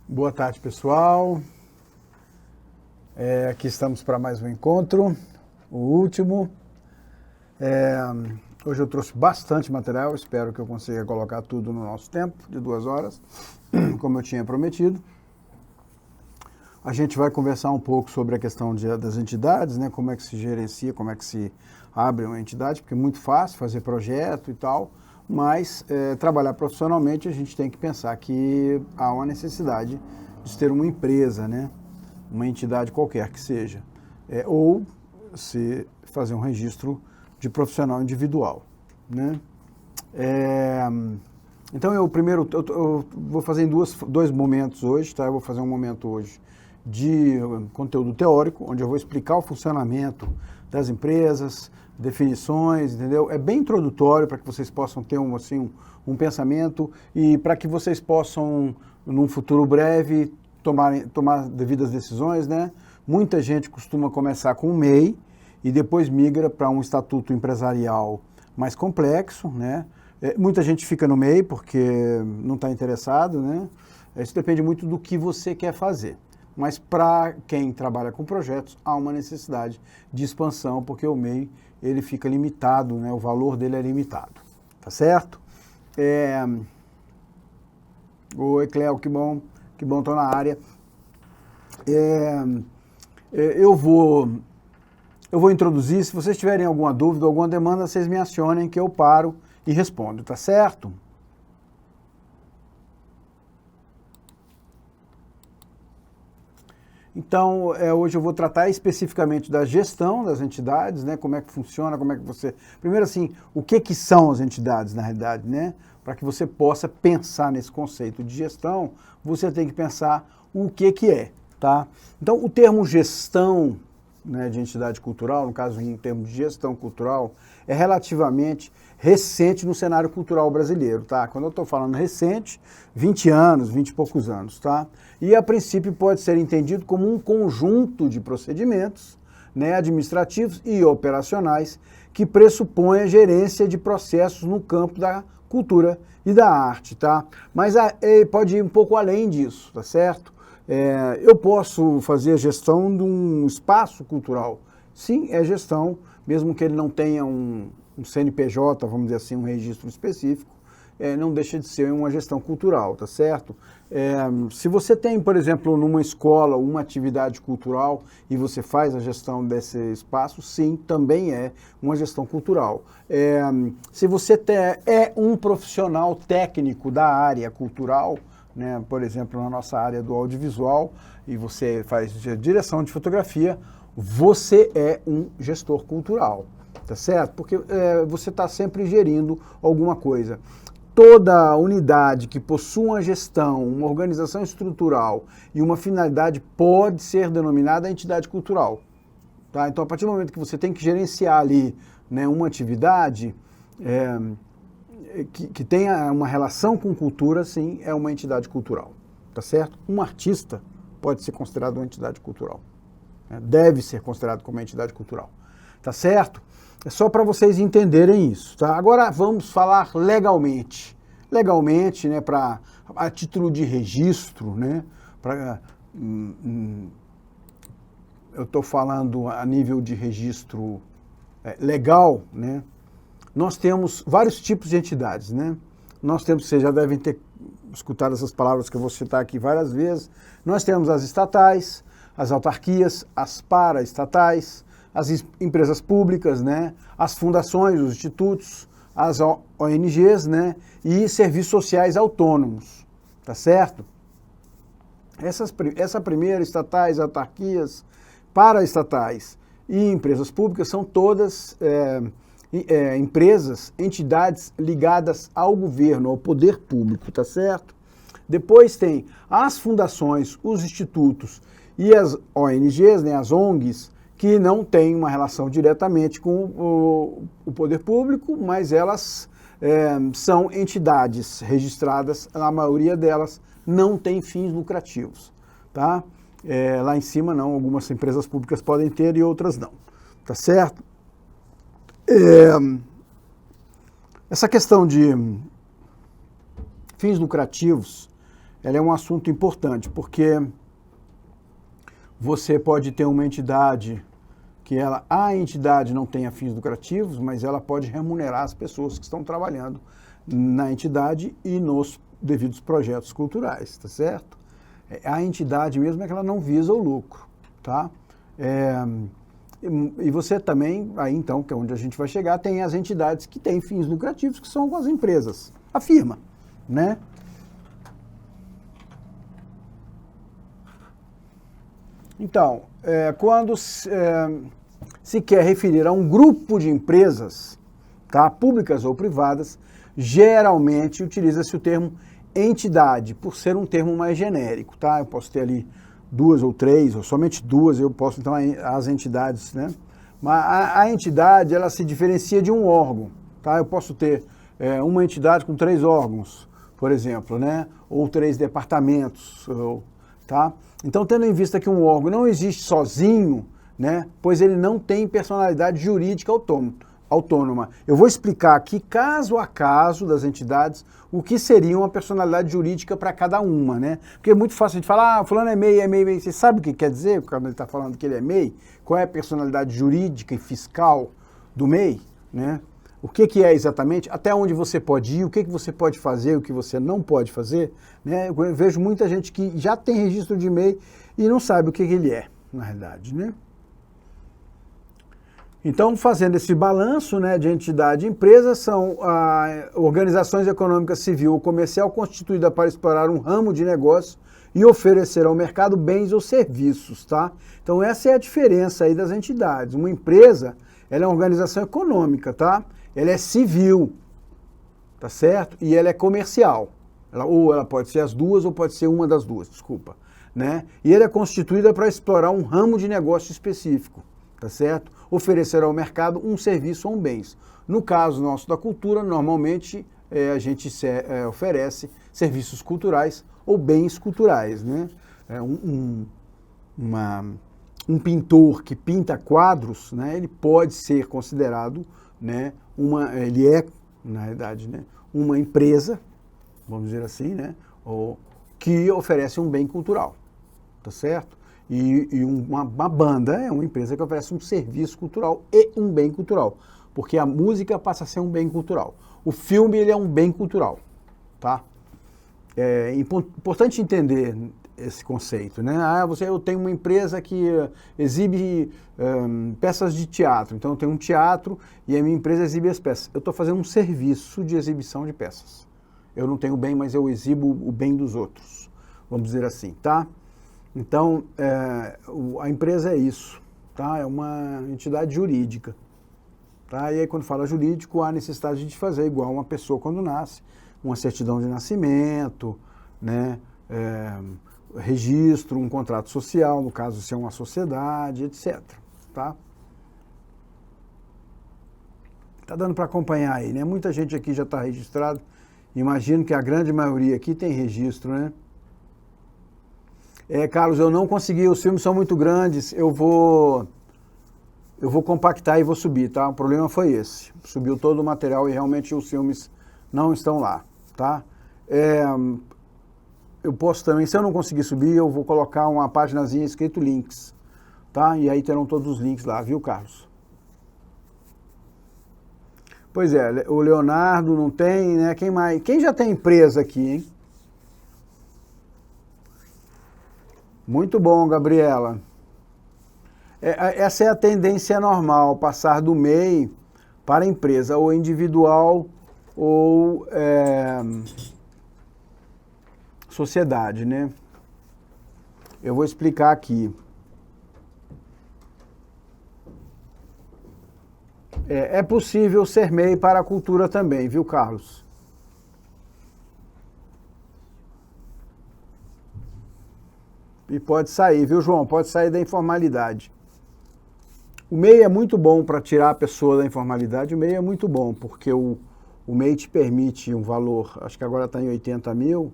Boa tarde, pessoal. Aqui estamos para mais um encontro, o último. Hoje eu trouxe bastante material, espero que eu consiga colocar tudo no nosso tempo, de 2 horas, como eu tinha prometido. A gente vai conversar um pouco sobre a questão das entidades, né? Como é que se gerencia, como é que se abre uma entidade, porque é muito fácil fazer projeto e tal, mas trabalhar profissionalmente a gente tem que pensar que há uma necessidade de ter uma empresa, né? Uma entidade qualquer que seja, ou se fazer um registro de profissional individual, né? Então eu vou fazer em dois momentos hoje, tá? Eu vou fazer um momento hoje de conteúdo teórico, onde eu vou explicar o funcionamento das empresas, definições, entendeu? É bem introdutório para que vocês possam ter um pensamento e para que vocês possam, num futuro breve, tomar devidas decisões, né? Muita gente costuma começar com um MEI e depois migra para um estatuto empresarial mais complexo, né? Muita gente fica no MEI porque não está interessado, né? Isso depende muito do que você quer fazer. Mas para quem trabalha com projetos, há uma necessidade de expansão, porque o MEI ele fica limitado, né? O valor dele é limitado, tá certo? Oi, Cléo, que bom, estou na área. Eu vou introduzir, se vocês tiverem alguma dúvida, alguma demanda, vocês me acionem que eu paro e respondo, tá certo? Então, hoje eu vou tratar especificamente da gestão das entidades, né? Como é que funciona, como é que você... Primeiro, assim, o que são as entidades, na realidade, né? Para que você possa pensar nesse conceito de gestão, você tem que pensar o que é, tá? Então, o termo gestão, né, de entidade cultural, no caso, um termo de gestão cultural, é relativamente recente no cenário cultural brasileiro, tá? Quando eu estou falando recente, 20 anos, 20 e poucos anos, tá? E a princípio pode ser entendido como um conjunto de procedimentos, né, administrativos e operacionais que pressupõe a gerência de processos no campo da cultura e da arte, tá? Mas pode ir um pouco além disso, tá certo? Eu posso fazer a gestão de um espaço cultural. Sim, é gestão, mesmo que ele não tenha um CNPJ, vamos dizer assim, um registro específico, não deixa de ser uma gestão cultural, tá certo? Se você tem, por exemplo, numa escola uma atividade cultural e você faz a gestão desse espaço, sim, também é uma gestão cultural. Se você é um profissional técnico da área cultural, né, por exemplo, na nossa área do audiovisual, e você faz direção de fotografia, você é um gestor cultural, tá certo? Porque você está sempre gerindo alguma coisa. Toda unidade que possua uma gestão, uma organização estrutural e uma finalidade pode ser denominada entidade cultural, tá? Então, a partir do momento que você tem que gerenciar ali, né, uma atividade que tenha uma relação com cultura, sim, é uma entidade cultural, tá certo? Um artista pode ser considerado uma entidade cultural, né? Deve ser considerado como uma entidade cultural, tá certo? É só para vocês entenderem isso, tá? Agora vamos falar legalmente. Legalmente, né, a título de registro, né? Eu estou falando a nível de registro legal, né? Nós temos vários tipos de entidades, né? Nós temos, vocês já devem ter escutado essas palavras que eu vou citar aqui várias vezes. Nós temos as estatais, as autarquias, as paraestatais, as empresas públicas, né? As fundações, os institutos, as ONGs, né? E serviços sociais autônomos, tá certo? Essa primeira, estatais, autarquias, paraestatais e empresas públicas são todas empresas, entidades ligadas ao governo, ao poder público, tá certo? Depois tem as fundações, os institutos e as ONGs, né, as ONGs, que não têm uma relação diretamente com o poder público, mas elas são entidades registradas, a maioria delas não tem fins lucrativos, tá? Lá em cima não, algumas empresas públicas podem ter e outras não, tá certo? Essa questão de fins lucrativos, ela é um assunto importante, porque você pode ter uma entidade que a entidade não tenha fins lucrativos, mas ela pode remunerar as pessoas que estão trabalhando na entidade e nos devidos projetos culturais, tá certo? A entidade mesmo é que ela não visa o lucro, tá? E você também, aí então, que é onde a gente vai chegar, tem as entidades que têm fins lucrativos, que são as empresas, a firma, né? Então, quando se quer referir a um grupo de empresas, tá, públicas ou privadas, geralmente utiliza-se o termo entidade, por ser um termo mais genérico, tá? Eu posso ter ali 2 ou 3, ou somente 2, eu posso então as entidades, né? Mas a entidade, ela se diferencia de um órgão, tá? Eu posso ter uma entidade com 3 órgãos, por exemplo, né? Ou 3 departamentos, tá? Então, tendo em vista que um órgão não existe sozinho, né? Pois ele não tem personalidade jurídica autônoma. Eu vou explicar aqui, caso a caso das entidades, o que seria uma personalidade jurídica para cada uma, né? Porque é muito fácil a gente falar, fulano é MEI, é MEI. Você sabe o que quer dizer quando ele está falando que ele é MEI? Qual é a personalidade jurídica e fiscal do MEI, né? O que é exatamente, até onde você pode ir, o que você pode fazer, o que você não pode fazer, né? Eu vejo muita gente que já tem registro de MEI e não sabe o que ele é, na realidade, né? Então, fazendo esse balanço, né, de entidade e empresa, são organizações econômicas civil ou comercial constituídas para explorar um ramo de negócio e oferecer ao mercado bens ou serviços, tá? Então, essa é a diferença aí das entidades. Uma empresa, ela é uma organização econômica, tá? Ela é civil, tá certo? E ela é comercial. Ou ela pode ser as duas ou pode ser uma das duas, desculpa, né? E ela é constituída para explorar um ramo de negócio específico, tá certo? Oferecer ao mercado um serviço ou um bens. No caso nosso da cultura, normalmente a gente oferece serviços culturais ou bens culturais, né? Um pintor que pinta quadros, né, ele pode ser considerado, né, ele é, na realidade, né, uma empresa, vamos dizer assim, né, que oferece um bem cultural, tá certo? E uma banda é uma empresa que oferece um serviço cultural e um bem cultural, porque a música passa a ser um bem cultural. O filme, ele é um bem cultural, tá? É importante entender esse conceito, né? Eu tenho uma empresa que exibe peças de teatro, então eu tenho um teatro e a minha empresa exibe as peças. Eu estou fazendo um serviço de exibição de peças. Eu não tenho bem, mas eu exibo o bem dos outros, vamos dizer assim, tá? Então, a empresa é isso, tá? É uma entidade jurídica, tá? E aí, quando fala jurídico, há necessidade de fazer igual uma pessoa quando nasce, uma certidão de nascimento, né? Registro, um contrato social, no caso, se é uma sociedade, etc, tá? Tá dando para acompanhar aí, né? Muita gente aqui já está registrado, imagino que a grande maioria aqui tem registro, né? Carlos, eu não consegui, os filmes são muito grandes, eu vou compactar e vou subir, tá? O problema foi esse, subiu todo o material e realmente os filmes não estão lá, tá? Eu posso também, se eu não conseguir subir, eu vou colocar uma paginazinha escrito links, tá? E aí terão todos os links lá, viu, Carlos? Pois é, o Leonardo não tem, né? Quem mais? Quem já tem empresa aqui, hein? Muito bom, Gabriela. Essa é a tendência normal, passar do MEI para a empresa, ou individual, ou sociedade, né? Eu vou explicar aqui. É possível ser MEI para a cultura também, viu, Carlos? E pode sair, viu, João? Pode sair da informalidade. O MEI é muito bom para tirar a pessoa da informalidade. O MEI é muito bom, porque o MEI te permite um valor, acho que agora está em 80 mil,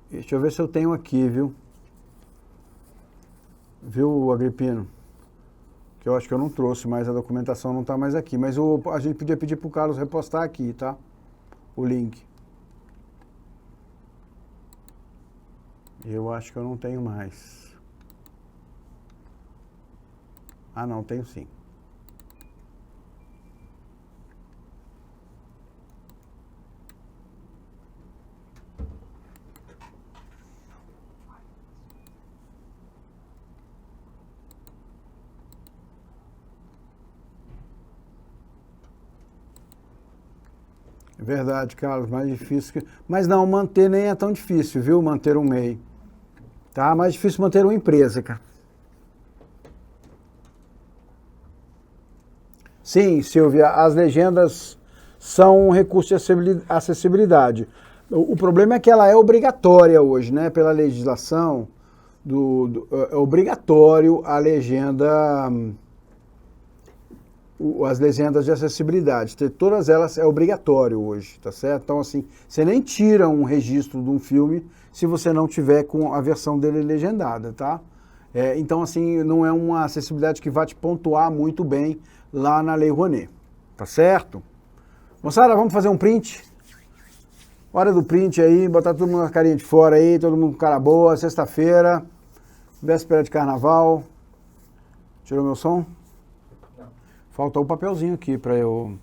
deixa eu ver se eu tenho aqui, viu? Viu, Agripino? Que eu acho que eu não trouxe, mas a documentação não está mais aqui. Mas a gente podia pedir para o Carlos repostar aqui, tá? O link. Eu acho que eu não tenho mais. Ah, não, tenho sim. É verdade, Carlos, mais difícil que... Mas não, manter nem é tão difícil, viu? Manter um MEI. Tá? Mais difícil manter uma empresa, cara. Sim, Silvia, as legendas são um recurso de acessibilidade. O problema é que ela é obrigatória hoje, né? Pela legislação, é obrigatório a legenda... as legendas de acessibilidade, todas elas é obrigatório hoje, tá certo? Então, assim, você nem tira um registro de um filme se você não tiver com a versão dele legendada, tá? Então, assim, não é uma acessibilidade que vai te pontuar muito bem lá na Lei Rouanet, tá certo? Moçada, vamos fazer um print? Hora do print aí, botar todo mundo na carinha de fora aí, todo mundo com cara boa, sexta-feira, véspera de carnaval. Tirou meu som? Faltou o papelzinho aqui para eu...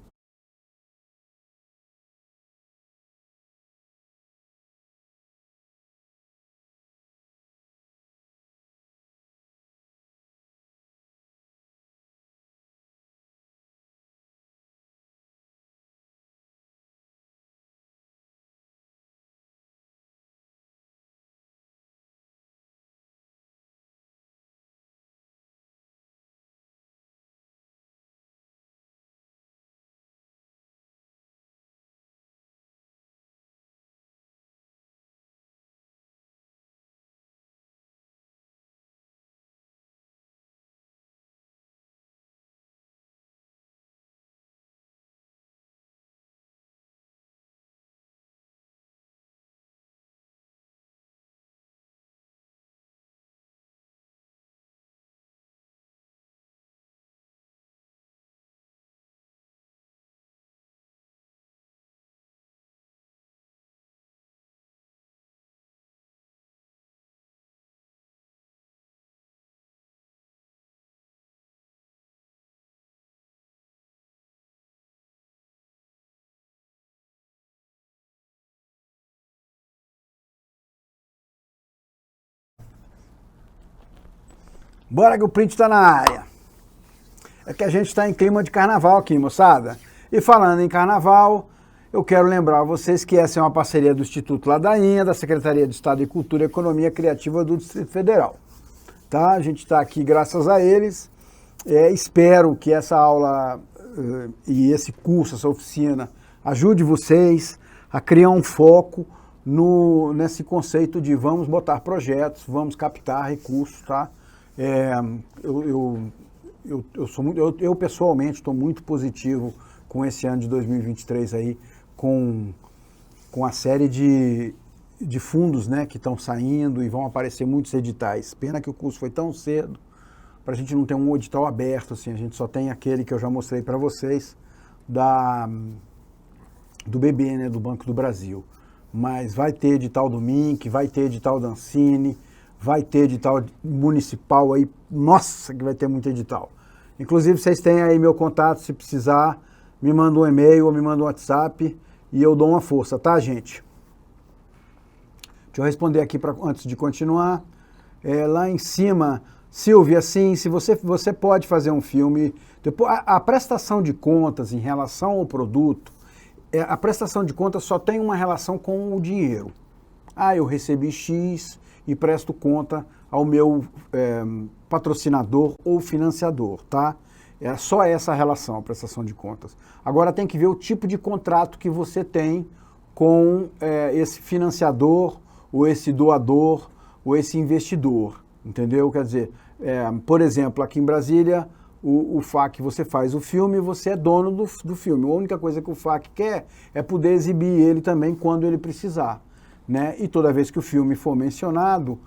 Bora que o print tá na área. É que a gente está em clima de carnaval aqui, moçada. E falando em carnaval, eu quero lembrar a vocês que essa é uma parceria do Instituto Ladainha, da Secretaria de Estado de Cultura e Economia Criativa do Distrito Federal. Tá? A gente está aqui graças a eles. Espero que essa aula e esse curso, essa oficina, ajude vocês a criar um foco nesse conceito de vamos botar projetos, vamos captar recursos, tá? Eu pessoalmente estou muito positivo com esse ano de 2023 aí, com a série de fundos, né, que estão saindo e vão aparecer muitos editais. Pena que o curso foi tão cedo, para a gente não ter um edital aberto, assim, a gente só tem aquele que eu já mostrei para vocês, do BB, né, do Banco do Brasil. Mas vai ter edital do MINC, vai ter edital da Ancine, vai ter edital municipal aí, nossa, que vai ter muito edital. Inclusive, vocês têm aí meu contato, se precisar, me manda um e-mail ou me manda um WhatsApp e eu dou uma força, tá, gente? Deixa eu responder aqui antes de continuar. Lá em cima, Silvia, sim, se você pode fazer um filme, depois, a prestação de contas em relação ao produto, a prestação de contas só tem uma relação com o dinheiro. Ah, eu recebi X e presto conta ao meu patrocinador ou financiador, tá? É só essa relação, a prestação de contas. Agora tem que ver o tipo de contrato que você tem com esse financiador, ou esse doador, ou esse investidor, entendeu? Quer dizer, por exemplo, aqui em Brasília, o FAC, você faz o filme, você é dono do filme. A única coisa que o FAC quer é poder exibir ele também quando ele precisar, né? E toda vez que o filme for mencionado,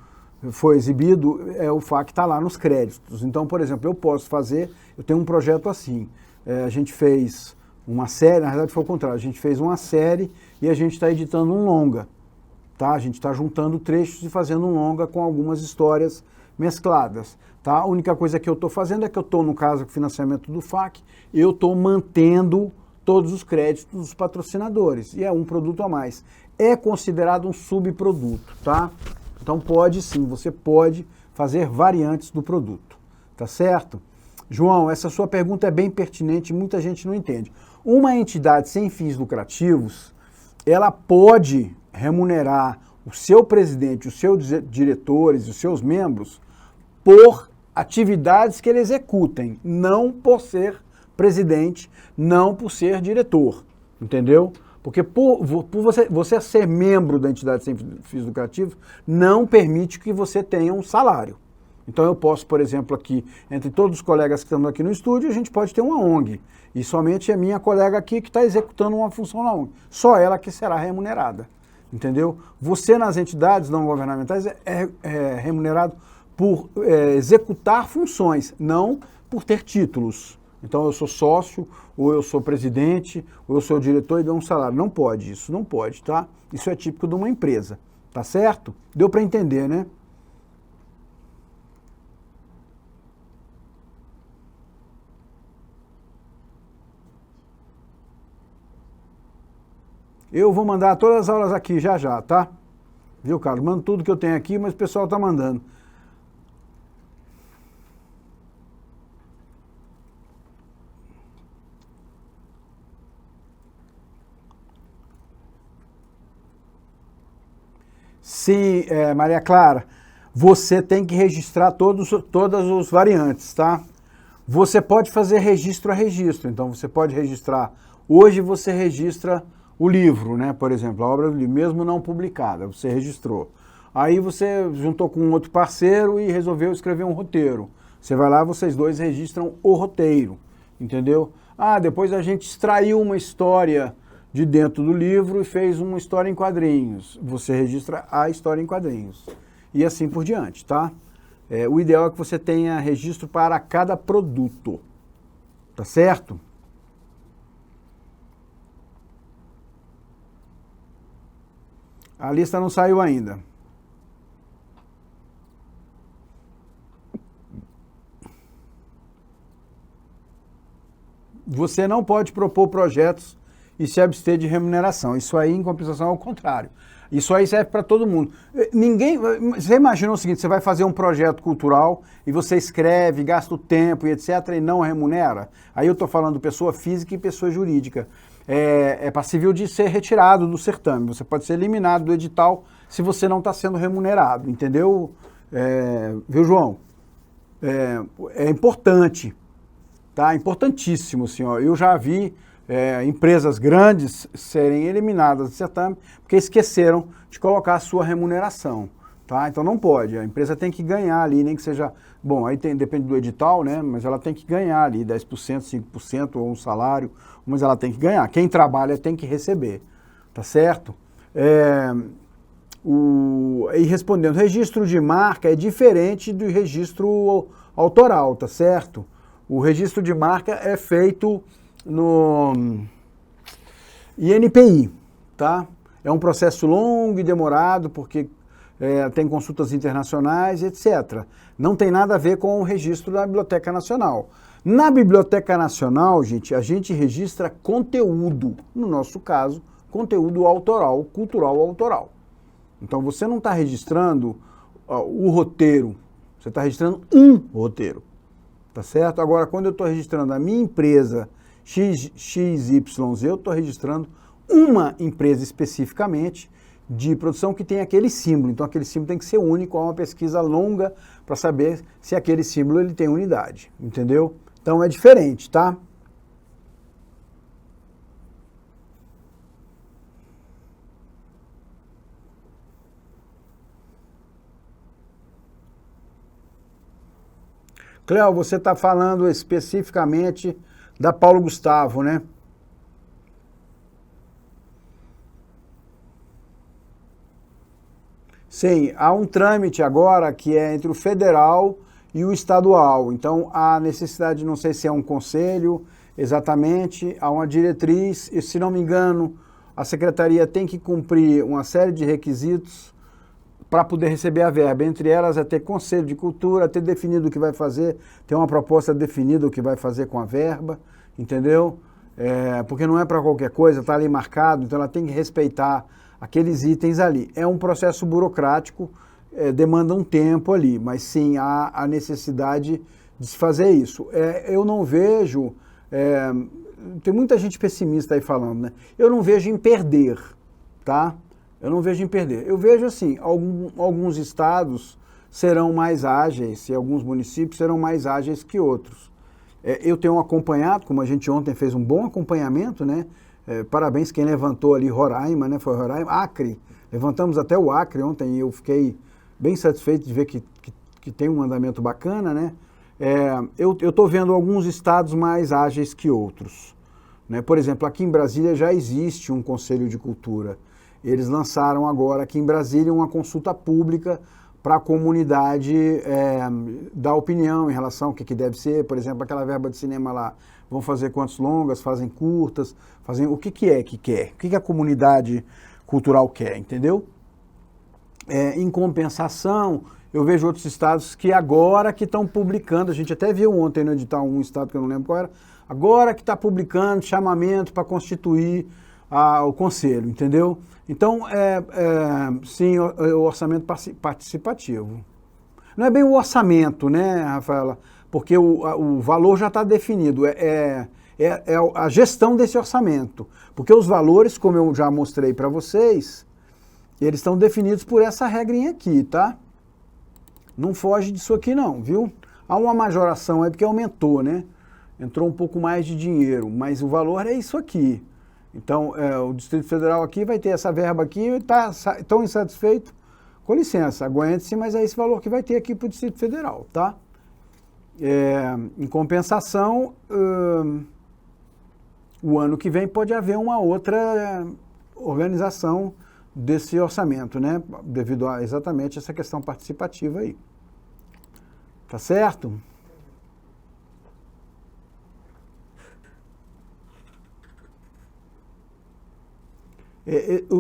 foi exibido, o FAQ está lá nos créditos. Então, por exemplo, eu tenho um projeto assim, a gente fez uma série, na verdade foi o contrário, a gente fez uma série e a gente está editando um longa, tá? A gente está juntando trechos e fazendo um longa com algumas histórias mescladas, tá? A única coisa que eu estou fazendo é que eu estou, no caso, com o financiamento do FAQ, eu estou mantendo todos os créditos dos patrocinadores, e é um produto a mais. É considerado um subproduto, tá? Então pode sim, você pode fazer variantes do produto, tá certo? João, essa sua pergunta é bem pertinente, muita gente não entende. Uma entidade sem fins lucrativos, ela pode remunerar o seu presidente, os seus diretores, os seus membros, por atividades que ele executem, não por ser presidente, não por ser diretor, entendeu? Porque por você ser membro da entidade sem fins lucrativos, não permite que você tenha um salário. Então eu posso, por exemplo, aqui, entre todos os colegas que estamos aqui no estúdio, a gente pode ter uma ONG, e somente a minha colega aqui que está executando uma função na ONG. Só ela que será remunerada, entendeu? Você nas entidades não governamentais é remunerado por executar funções, não por ter títulos. Então eu sou sócio, ou eu sou presidente, ou eu sou diretor e ganho um salário. Não pode isso, não pode, tá? Isso é típico de uma empresa, tá certo? Deu para entender, né? Eu vou mandar todas as aulas aqui já já, tá? Viu, Carlos? Mando tudo que eu tenho aqui, mas o pessoal tá mandando. Sim, Maria Clara, você tem que registrar todas os variantes, tá? Você pode fazer registro a registro, então você pode registrar, hoje você registra o livro, né, por exemplo, a obra do livro, mesmo não publicada, você registrou. Aí você juntou com um outro parceiro e resolveu escrever um roteiro. Você vai lá, vocês dois registram o roteiro, entendeu? Ah, depois a gente extraiu uma história de dentro do livro e fez uma história em quadrinhos. Você registra a história em quadrinhos. E assim por diante, tá? O ideal é que você tenha registro para cada produto, tá certo? A lista não saiu ainda. Você não pode propor projetos e se abster de remuneração. Isso aí, em compensação, é o contrário. Isso aí serve para todo mundo. Você imagina o seguinte, você vai fazer um projeto cultural e você escreve, gasta o tempo e etc. e não remunera? Aí eu estou falando pessoa física e pessoa jurídica. É passível de ser retirado do certame. Você pode ser eliminado do edital se você não está sendo remunerado, entendeu? Viu, João? É importante, tá? Importantíssimo, senhor. Eu já vi empresas grandes serem eliminadas do certame porque esqueceram de colocar a sua remuneração, tá? Então não pode, a empresa tem que ganhar ali, nem que seja, bom, aí depende do edital, né, mas ela tem que ganhar ali 10%, 5% ou um salário, mas ela tem que ganhar, quem trabalha tem que receber, tá certo? E respondendo, registro de marca é diferente do registro autoral, tá certo? O registro de marca é feito no INPI, tá? É um processo longo e demorado, porque tem consultas internacionais, etc. Não tem nada a ver com o registro da Biblioteca Nacional. Na Biblioteca Nacional, gente, a gente registra conteúdo, no nosso caso, conteúdo autoral, cultural autoral. Então você não está registrando o roteiro, você está registrando um roteiro, tá certo? Agora, quando eu estou registrando a minha empresa XYZ, eu estou registrando uma empresa especificamente de produção que tem aquele símbolo. Então aquele símbolo tem que ser único, há uma pesquisa longa para saber se aquele símbolo ele tem unidade, entendeu? Então é diferente, tá? Cléo, você está falando especificamente da Paulo Gustavo, né? Sim, há um trâmite agora que é entre o federal e o estadual. Então, há necessidade, não sei se é um conselho exatamente, há uma diretriz, e se não me engano, a secretaria tem que cumprir uma série de requisitos para poder receber a verba. Entre elas é ter conselho de cultura, ter definido o que vai fazer, ter uma proposta definida o que vai fazer com a verba, entendeu? Porque não é para qualquer coisa, está ali marcado, então ela tem que respeitar aqueles itens ali. É um processo burocrático, demanda um tempo ali, mas sim, há a necessidade de se fazer isso. Eu não vejo, tem muita gente pessimista aí falando, né? Eu não vejo em perder, tá? Eu não vejo em perder. Eu vejo assim, alguns estados serão mais ágeis e alguns municípios serão mais ágeis que outros. Eu tenho acompanhado, como a gente ontem fez um bom acompanhamento, né? Parabéns quem levantou ali Roraima, né? Foi Roraima, Acre. Levantamos até o Acre ontem e eu fiquei bem satisfeito de ver que tem um andamento bacana, né? Eu estou vendo alguns estados mais ágeis que outros, né? Por exemplo, aqui em Brasília já existe um Conselho de Cultura. Eles lançaram agora aqui em Brasília uma consulta pública para a comunidade dar opinião em relação ao que deve ser. Por exemplo, aquela verba de cinema lá, vão fazer quantos longas, fazem curtas, fazem o que quer, o que a comunidade cultural quer, entendeu? Em compensação, eu vejo outros estados que agora que estão publicando, a gente até viu ontem no edital um estado que eu não lembro qual era, agora que está publicando chamamento para constituir o conselho, entendeu? Então, sim, o orçamento participativo. Não é bem o orçamento, né, Rafaela? Porque o valor já está definido, a gestão desse orçamento. Porque os valores, como eu já mostrei para vocês, eles estão definidos por essa regrinha aqui, tá? Não foge disso aqui não, viu? Há uma majoração aí porque aumentou, né? Entrou um pouco mais de dinheiro, mas o valor é isso aqui. Então, o Distrito Federal aqui vai ter essa verba aqui, está tão insatisfeito, com licença, aguente-se, mas é esse valor que vai ter aqui para o Distrito Federal, tá? Em compensação, o ano que vem pode haver uma outra organização desse orçamento, né? Devido a exatamente essa questão participativa aí. Tá certo?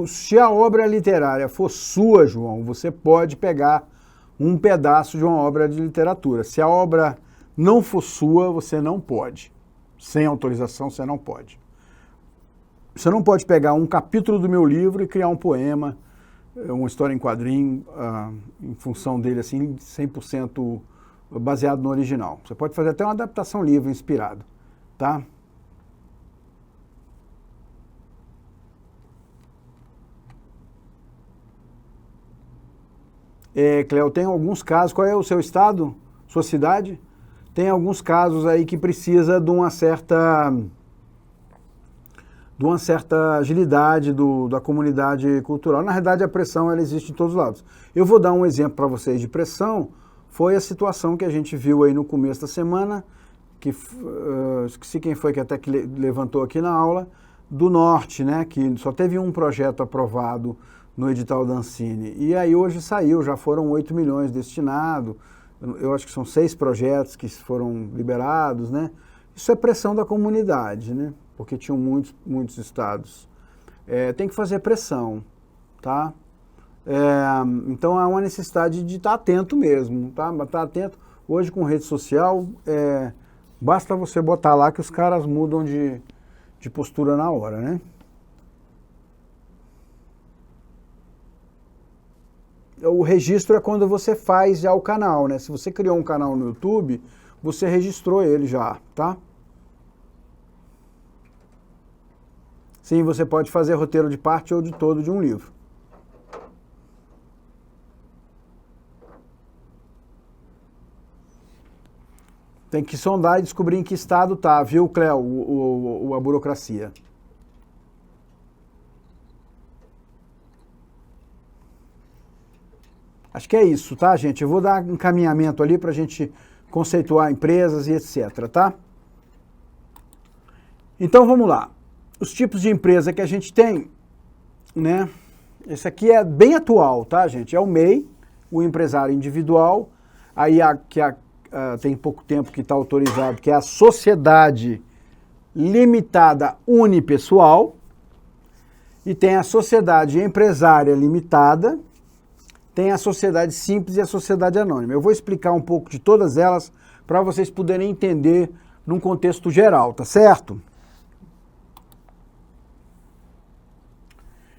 Se a obra literária for sua, João, você pode pegar um pedaço de uma obra de literatura. Se a obra não for sua, você não pode. Sem autorização, você não pode. Você não pode pegar um capítulo do meu livro e criar um poema, uma história em quadrinho, em função dele, assim, 100% baseado no original. Você pode fazer até uma adaptação livre, inspirado, tá? Cléo, tem alguns casos, qual é o seu estado, sua cidade? Tem alguns casos aí que precisa de uma certa agilidade da comunidade cultural. Na realidade, a pressão ela existe em todos os lados. Eu vou dar um exemplo para vocês de pressão, foi a situação que a gente viu aí no começo da semana, que esqueci quem foi que até que levantou aqui na aula, do Norte, né, que só teve um projeto aprovado no edital da Ancine. E aí hoje saiu, já foram 8 milhões destinados, eu acho que são 6 projetos que foram liberados, né? Isso é pressão da comunidade, né? Porque tinham muitos estados. Tem que fazer pressão, tá? Então há uma necessidade de estar atento mesmo, tá? Estar atento. Hoje com rede social, basta você botar lá que os caras mudam de postura na hora, né? O registro é quando você faz já o canal, né? Se você criou um canal no YouTube, você registrou ele já, tá? Sim, você pode fazer roteiro de parte ou de todo de um livro. Tem que sondar e descobrir em que estado tá, viu, Cléo, a burocracia. Acho que é isso, tá, gente? Eu vou dar encaminhamento ali para a gente conceituar empresas e etc, tá? Então, vamos lá. Os tipos de empresa que a gente tem, né? Esse aqui é bem atual, tá, gente? É o MEI, o empresário individual, aí tem pouco tempo que está autorizado, que é a Sociedade Limitada Unipessoal, e tem a Sociedade Empresária Limitada, tem a Sociedade Simples e a Sociedade Anônima. Eu vou explicar um pouco de todas elas para vocês poderem entender num contexto geral, tá certo?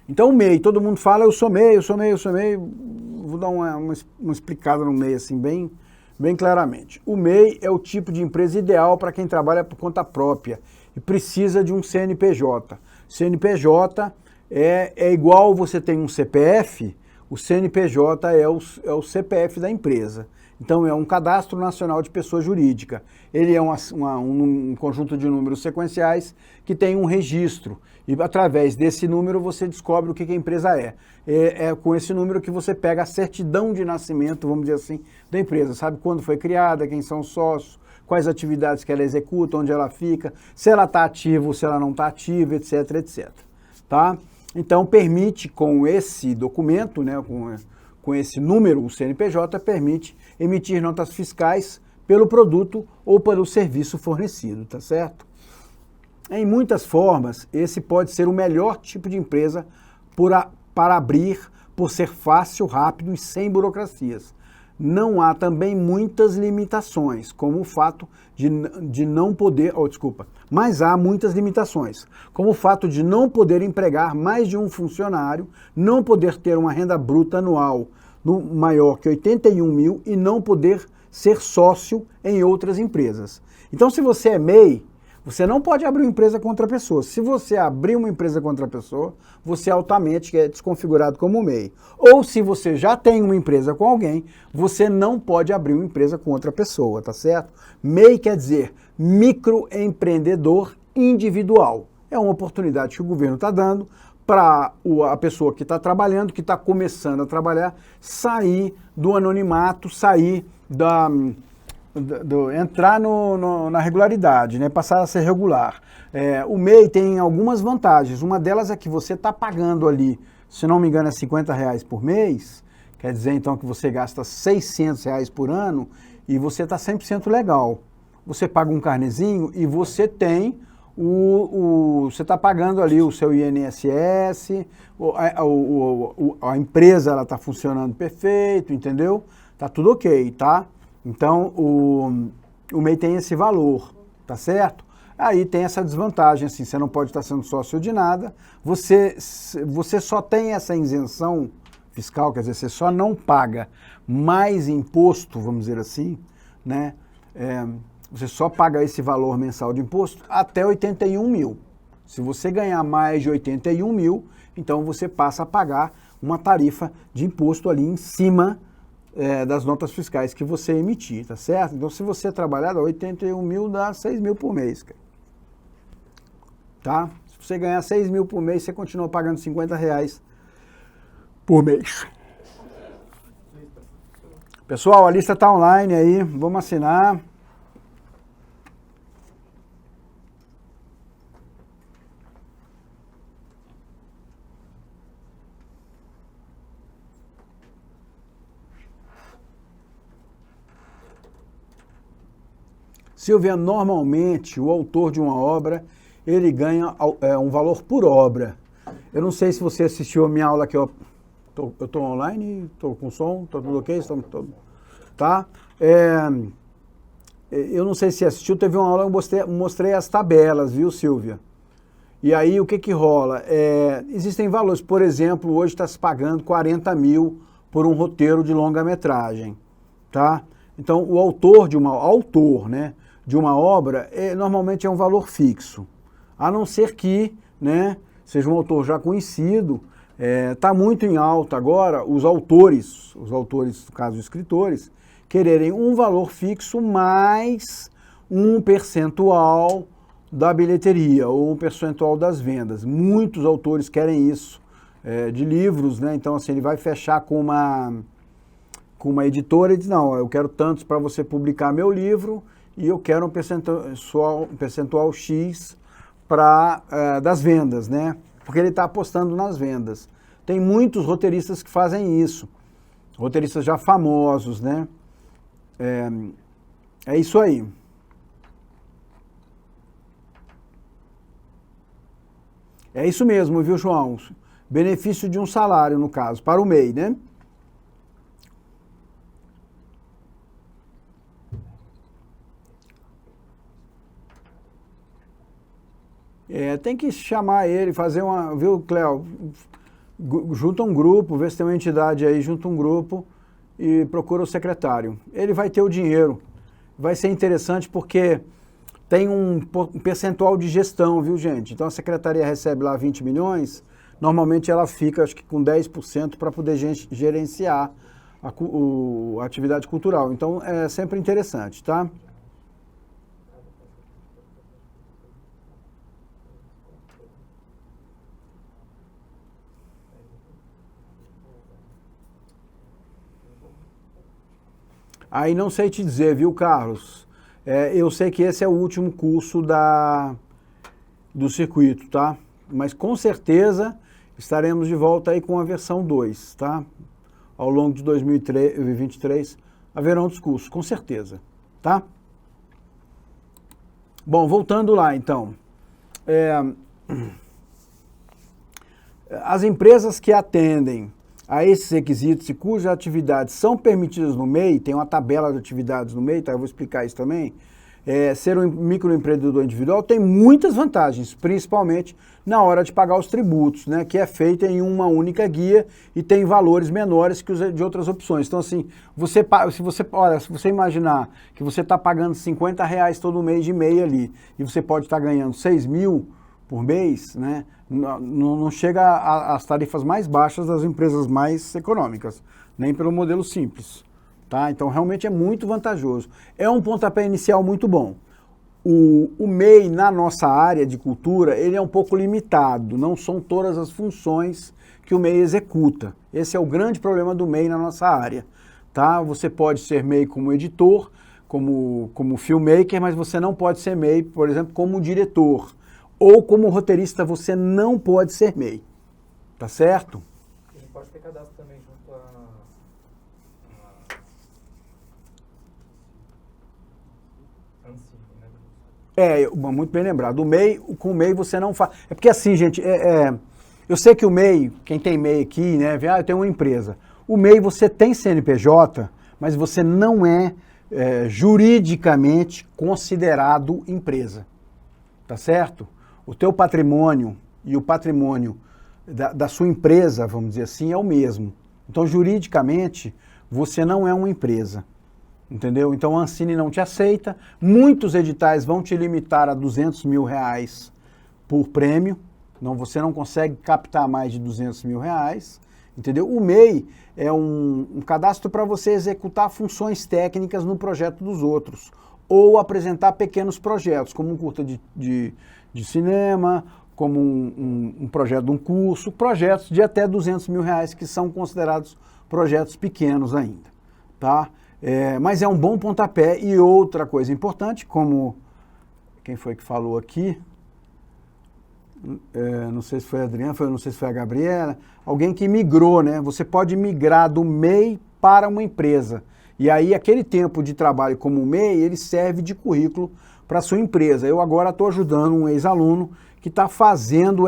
Então o MEI, todo mundo fala, eu sou MEI, eu sou MEI, eu sou MEI. Vou dar uma explicada no MEI assim, bem claramente. O MEI é o tipo de empresa ideal para quem trabalha por conta própria e precisa de um CNPJ. CNPJ é igual você tem um CPF, o CNPJ é o CPF da empresa. Então é um cadastro nacional de pessoa jurídica. Ele é um conjunto de números sequenciais que tem um registro. E através desse número você descobre o que a empresa é. É com esse número que você pega a certidão de nascimento, vamos dizer assim, da empresa. Sabe quando foi criada, quem são os sócios, quais atividades que ela executa, onde ela fica, se ela está ativa ou se ela não está ativa, etc, etc. Tá? Então permite com esse documento, né, com esse número, o CNPJ, permite emitir notas fiscais pelo produto ou pelo serviço fornecido, tá certo? Em muitas formas, esse pode ser o melhor tipo de empresa para abrir, por ser fácil, rápido e sem burocracias. Não há também muitas limitações, como o fato de não poder... mas há muitas limitações, como o fato de não poder empregar mais de um funcionário, não poder ter uma renda bruta anual maior que 81 mil e não poder ser sócio em outras empresas. Então, se você é MEI, você não pode abrir uma empresa com outra pessoa. Se você abrir uma empresa com outra pessoa, você automaticamente é desconfigurado como MEI. Ou se você já tem uma empresa com alguém, você não pode abrir uma empresa com outra pessoa, tá certo? MEI quer dizer microempreendedor individual. É uma oportunidade que o governo está dando para a pessoa que está trabalhando, que está começando a trabalhar, sair do anonimato, sair entrar na regularidade, né? Passar a ser regular. O MEI tem algumas vantagens. Uma delas é que você está pagando ali, se não me engano, é R$50 por mês, quer dizer então que você gasta R$600 por ano e você está 100% legal. Você paga um carnezinho e você tem você está pagando ali o seu INSS, a empresa ela está funcionando perfeito, entendeu? Tá tudo ok, tá? Então, o MEI tem esse valor, tá certo? Aí tem essa desvantagem, assim, você não pode estar sendo sócio de nada, você só tem essa isenção fiscal, quer dizer, você só não paga mais imposto, vamos dizer assim, né? Você só paga esse valor mensal de imposto até 81 mil. Se você ganhar mais de 81 mil, então você passa a pagar uma tarifa de imposto ali em cima das notas fiscais que você emitir, tá certo? Então, se você trabalhar, 81 mil dá 6 mil por mês, cara. Tá? Se você ganhar 6 mil por mês, você continua pagando R$50 por mês. Pessoal, a lista está online aí, vamos assinar. Silvia, normalmente o autor de uma obra, ele ganha um valor por obra. Eu não sei se você assistiu a minha aula que eu estou online, estou com som, está tudo ok? Tá? Eu não sei se assistiu, teve uma aula que eu mostrei as tabelas, viu, Silvia? E aí o que rola? Existem valores, por exemplo, hoje está se pagando 40 mil por um roteiro de longa-metragem, tá? Então o autor de uma obra normalmente é um valor fixo, a não ser que, né, seja um autor já conhecido. Está muito em alta agora os autores, no caso escritores, quererem um valor fixo mais um percentual da bilheteria ou um percentual das vendas. Muitos autores querem isso, de livros, né? Então assim, ele vai fechar com uma editora e diz, não, eu quero tantos para você publicar meu livro e eu quero um percentual X das vendas, né? Porque ele está apostando nas vendas. Tem muitos roteiristas que fazem isso, roteiristas já famosos, né? É isso aí. É isso mesmo, viu, João? Benefício de um salário, no caso, para o MEI, né? Tem que chamar ele, fazer uma... Viu, Cléo? Junta um grupo, vê se tem uma entidade aí, junta um grupo e procura o secretário. Ele vai ter o dinheiro. Vai ser interessante porque tem um percentual de gestão, viu, gente? Então a secretaria recebe lá 20 milhões, normalmente ela fica, acho que com 10% para poder gerenciar a atividade cultural. Então é sempre interessante, tá? Aí não sei te dizer, viu, Carlos? Eu sei que esse é o último curso do circuito, tá? Mas com certeza estaremos de volta aí com a versão 2, tá? Ao longo de 2023 haverão outros cursos, com certeza, tá? Bom, voltando lá então. As empresas que atendem a esses requisitos e cujas atividades são permitidas no MEI, tem uma tabela de atividades no MEI, tá? Eu vou explicar isso também. Ser um microempreendedor individual tem muitas vantagens, principalmente na hora de pagar os tributos, né? Que é feita em uma única guia e tem valores menores que os de outras opções. Então, assim, se você imaginar que você está pagando R$50 todo mês de MEI ali e você pode estar ganhando 6 mil por mês, né? Não chega às tarifas mais baixas das empresas mais econômicas, nem pelo modelo simples, tá? Então realmente é muito vantajoso. É um pontapé inicial muito bom. O MEI na nossa área de cultura, ele é um pouco limitado, não são todas as funções que o MEI executa. Esse é o grande problema do MEI na nossa área, tá? Você pode ser MEI como editor, como filmmaker, mas você não pode ser MEI, por exemplo, como diretor. Ou como roteirista você não pode ser MEI, tá certo? Ele pode ter cadastro também junto a Ancine, né? Muito bem lembrado. Com o MEI você não faz... É porque assim, gente, eu sei que o MEI, quem tem MEI aqui, né, eu tenho uma empresa. O MEI você tem CNPJ, mas você não é juridicamente considerado empresa, tá certo? O teu patrimônio e o patrimônio da sua empresa, vamos dizer assim, é o mesmo. Então, juridicamente, você não é uma empresa, entendeu? Então, a Ancine não te aceita. Muitos editais vão te limitar a R$200 mil por prêmio. Você não consegue captar mais de R$200 mil, entendeu? O MEI é um cadastro para você executar funções técnicas no projeto dos outros ou apresentar pequenos projetos, como um curta de cinema, como um projeto de um curso, projetos de até R$200 mil que são considerados projetos pequenos ainda, tá? Mas é um bom pontapé. E outra coisa importante, como quem foi que falou aqui, não sei se foi a Adriana, não sei se foi a Gabriela, alguém que migrou, né? Você pode migrar do MEI para uma empresa. E aí aquele tempo de trabalho como MEI, ele serve de currículo para a sua empresa. Eu agora estou ajudando um ex-aluno que está fazendo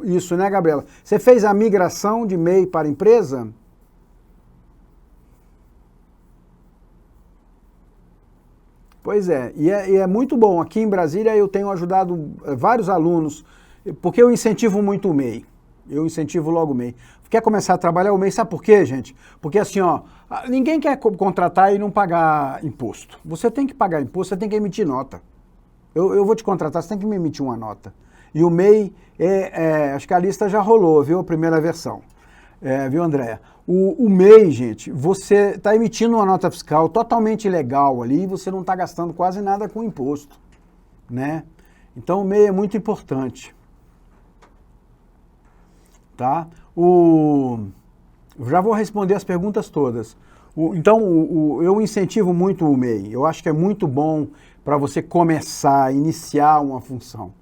isso, né, Gabriela? Você fez a migração de MEI para empresa? Pois é, e é muito bom. Aqui em Brasília eu tenho ajudado vários alunos, porque eu incentivo muito o MEI. Eu incentivo logo o MEI. Quer começar a trabalhar o MEI, sabe por quê, gente? Porque assim, ninguém quer contratar e não pagar imposto. Você tem que pagar imposto, você tem que emitir nota. Eu vou te contratar, você tem que me emitir uma nota. E o MEI, acho que a lista já rolou, viu? A primeira versão. Viu, Andréia? O MEI, gente, você está emitindo uma nota fiscal totalmente legal ali e você não está gastando quase nada com imposto, né? Então o MEI é muito importante. Tá? Já vou responder as perguntas todas. Eu incentivo muito o MEI. Eu acho que é muito bom para você começar, iniciar uma função,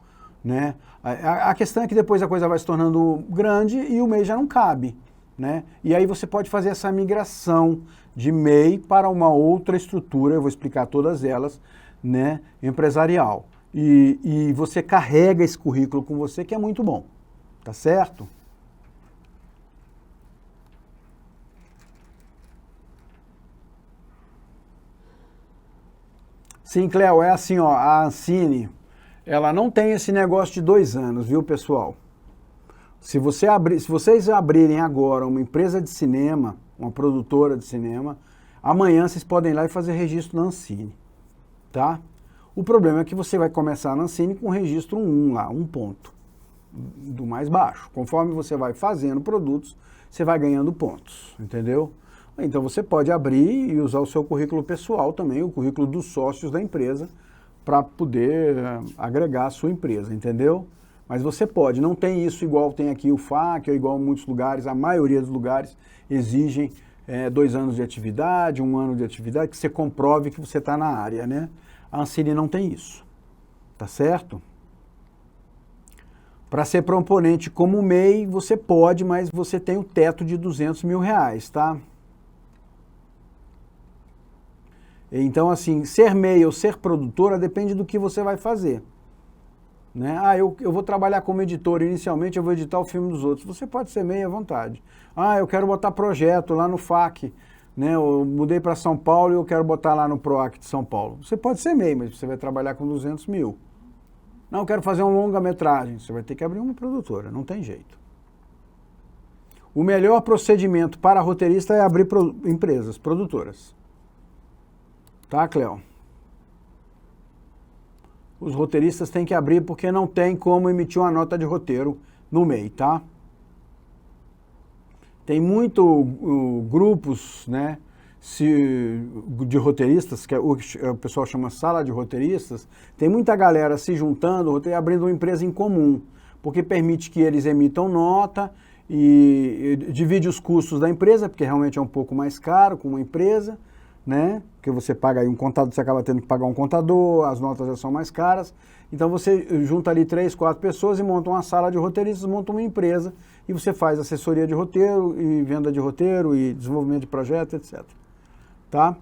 né? A questão é que depois a coisa vai se tornando grande e o MEI já não cabe, né? E aí você pode fazer essa migração de MEI para uma outra estrutura, eu vou explicar todas elas, né, empresarial. E você carrega esse currículo com você, que é muito bom, tá certo? Sim, Cléo, é assim, ó, a Ancine, ela não tem esse negócio de 2 anos, viu, pessoal? Se vocês abrirem agora uma empresa de cinema, uma produtora de cinema, amanhã vocês podem ir lá e fazer registro na Ancine, tá? O problema é que você vai começar na Ancine com registro 1 lá, 1 ponto, do mais baixo. Conforme você vai fazendo produtos, você vai ganhando pontos, entendeu? Então você pode abrir e usar o seu currículo pessoal também, o currículo dos sócios da empresa, para poder agregar a sua empresa, entendeu? Mas você pode, não tem isso igual tem aqui o FAQ, ou igual em muitos lugares, a maioria dos lugares exigem 2 anos de atividade, 1 ano de atividade, que você comprove que você está na área, né? A Ancine não tem isso, tá certo? Para ser proponente como MEI, você pode, mas você tem o teto de R$200 mil, tá? Então, assim, ser MEI ou ser produtora depende do que você vai fazer. Né? Ah, eu vou trabalhar como editor, inicialmente eu vou editar o filme dos outros. Você pode ser MEI à vontade. Ah, eu quero botar projeto lá no FAQ, né? Eu mudei para São Paulo e eu quero botar lá no PROAC de São Paulo. Você pode ser MEI, mas você vai trabalhar com R$200 mil. Não, eu quero fazer uma longa-metragem. Você vai ter que abrir uma produtora, não tem jeito. O melhor procedimento para roteirista é abrir empresas, produtoras. Tá, Cléo? Os roteiristas têm que abrir porque não tem como emitir uma nota de roteiro no MEI, tá? Tem muito grupos, né, de roteiristas, que o pessoal chama sala de roteiristas, tem muita galera se juntando, abrindo uma empresa em comum, porque permite que eles emitam nota e divide os custos da empresa, porque realmente é um pouco mais caro com uma empresa, né? Porque você paga aí um contador, você acaba tendo que pagar um contador, as notas já são mais caras. Então você junta ali 3, 4 pessoas e monta uma sala de roteiristas, monta uma empresa e você faz assessoria de roteiro e venda de roteiro e desenvolvimento de projeto, etc. Tá?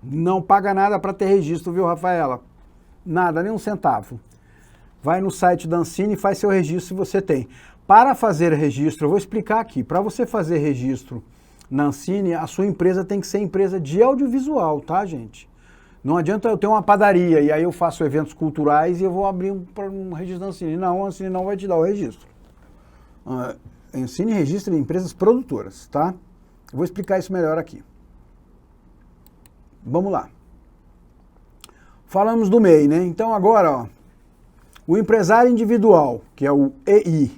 Não paga nada para ter registro, viu, Rafaela? Nada, nem um centavo. Vai no site da Ancine e faz seu registro se você tem. Para fazer registro, eu vou explicar aqui, para você fazer registro na Ancine, a sua empresa tem que ser empresa de audiovisual, tá, gente? Não adianta eu ter uma padaria e aí eu faço eventos culturais e eu vou abrir um registro da Ancine. Não, a Ancine não vai te dar o registro. A Ancine registra em empresas produtoras, tá? Eu vou explicar isso melhor aqui. Vamos lá. Falamos do MEI, né? Então agora, ó, o empresário individual, que é o EI,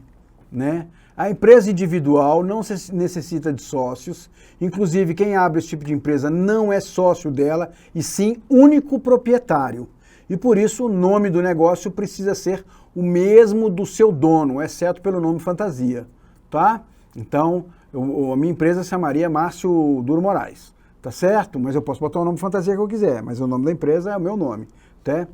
né? A empresa individual não necessita de sócios, inclusive quem abre esse tipo de empresa não é sócio dela, e sim único proprietário. E por isso o nome do negócio precisa ser o mesmo do seu dono, exceto pelo nome fantasia, tá? Então, a minha empresa se chamaria Márcio Duro Moraes, tá certo? Mas eu posso botar o nome fantasia que eu quiser, mas o nome da empresa é o meu nome, tá?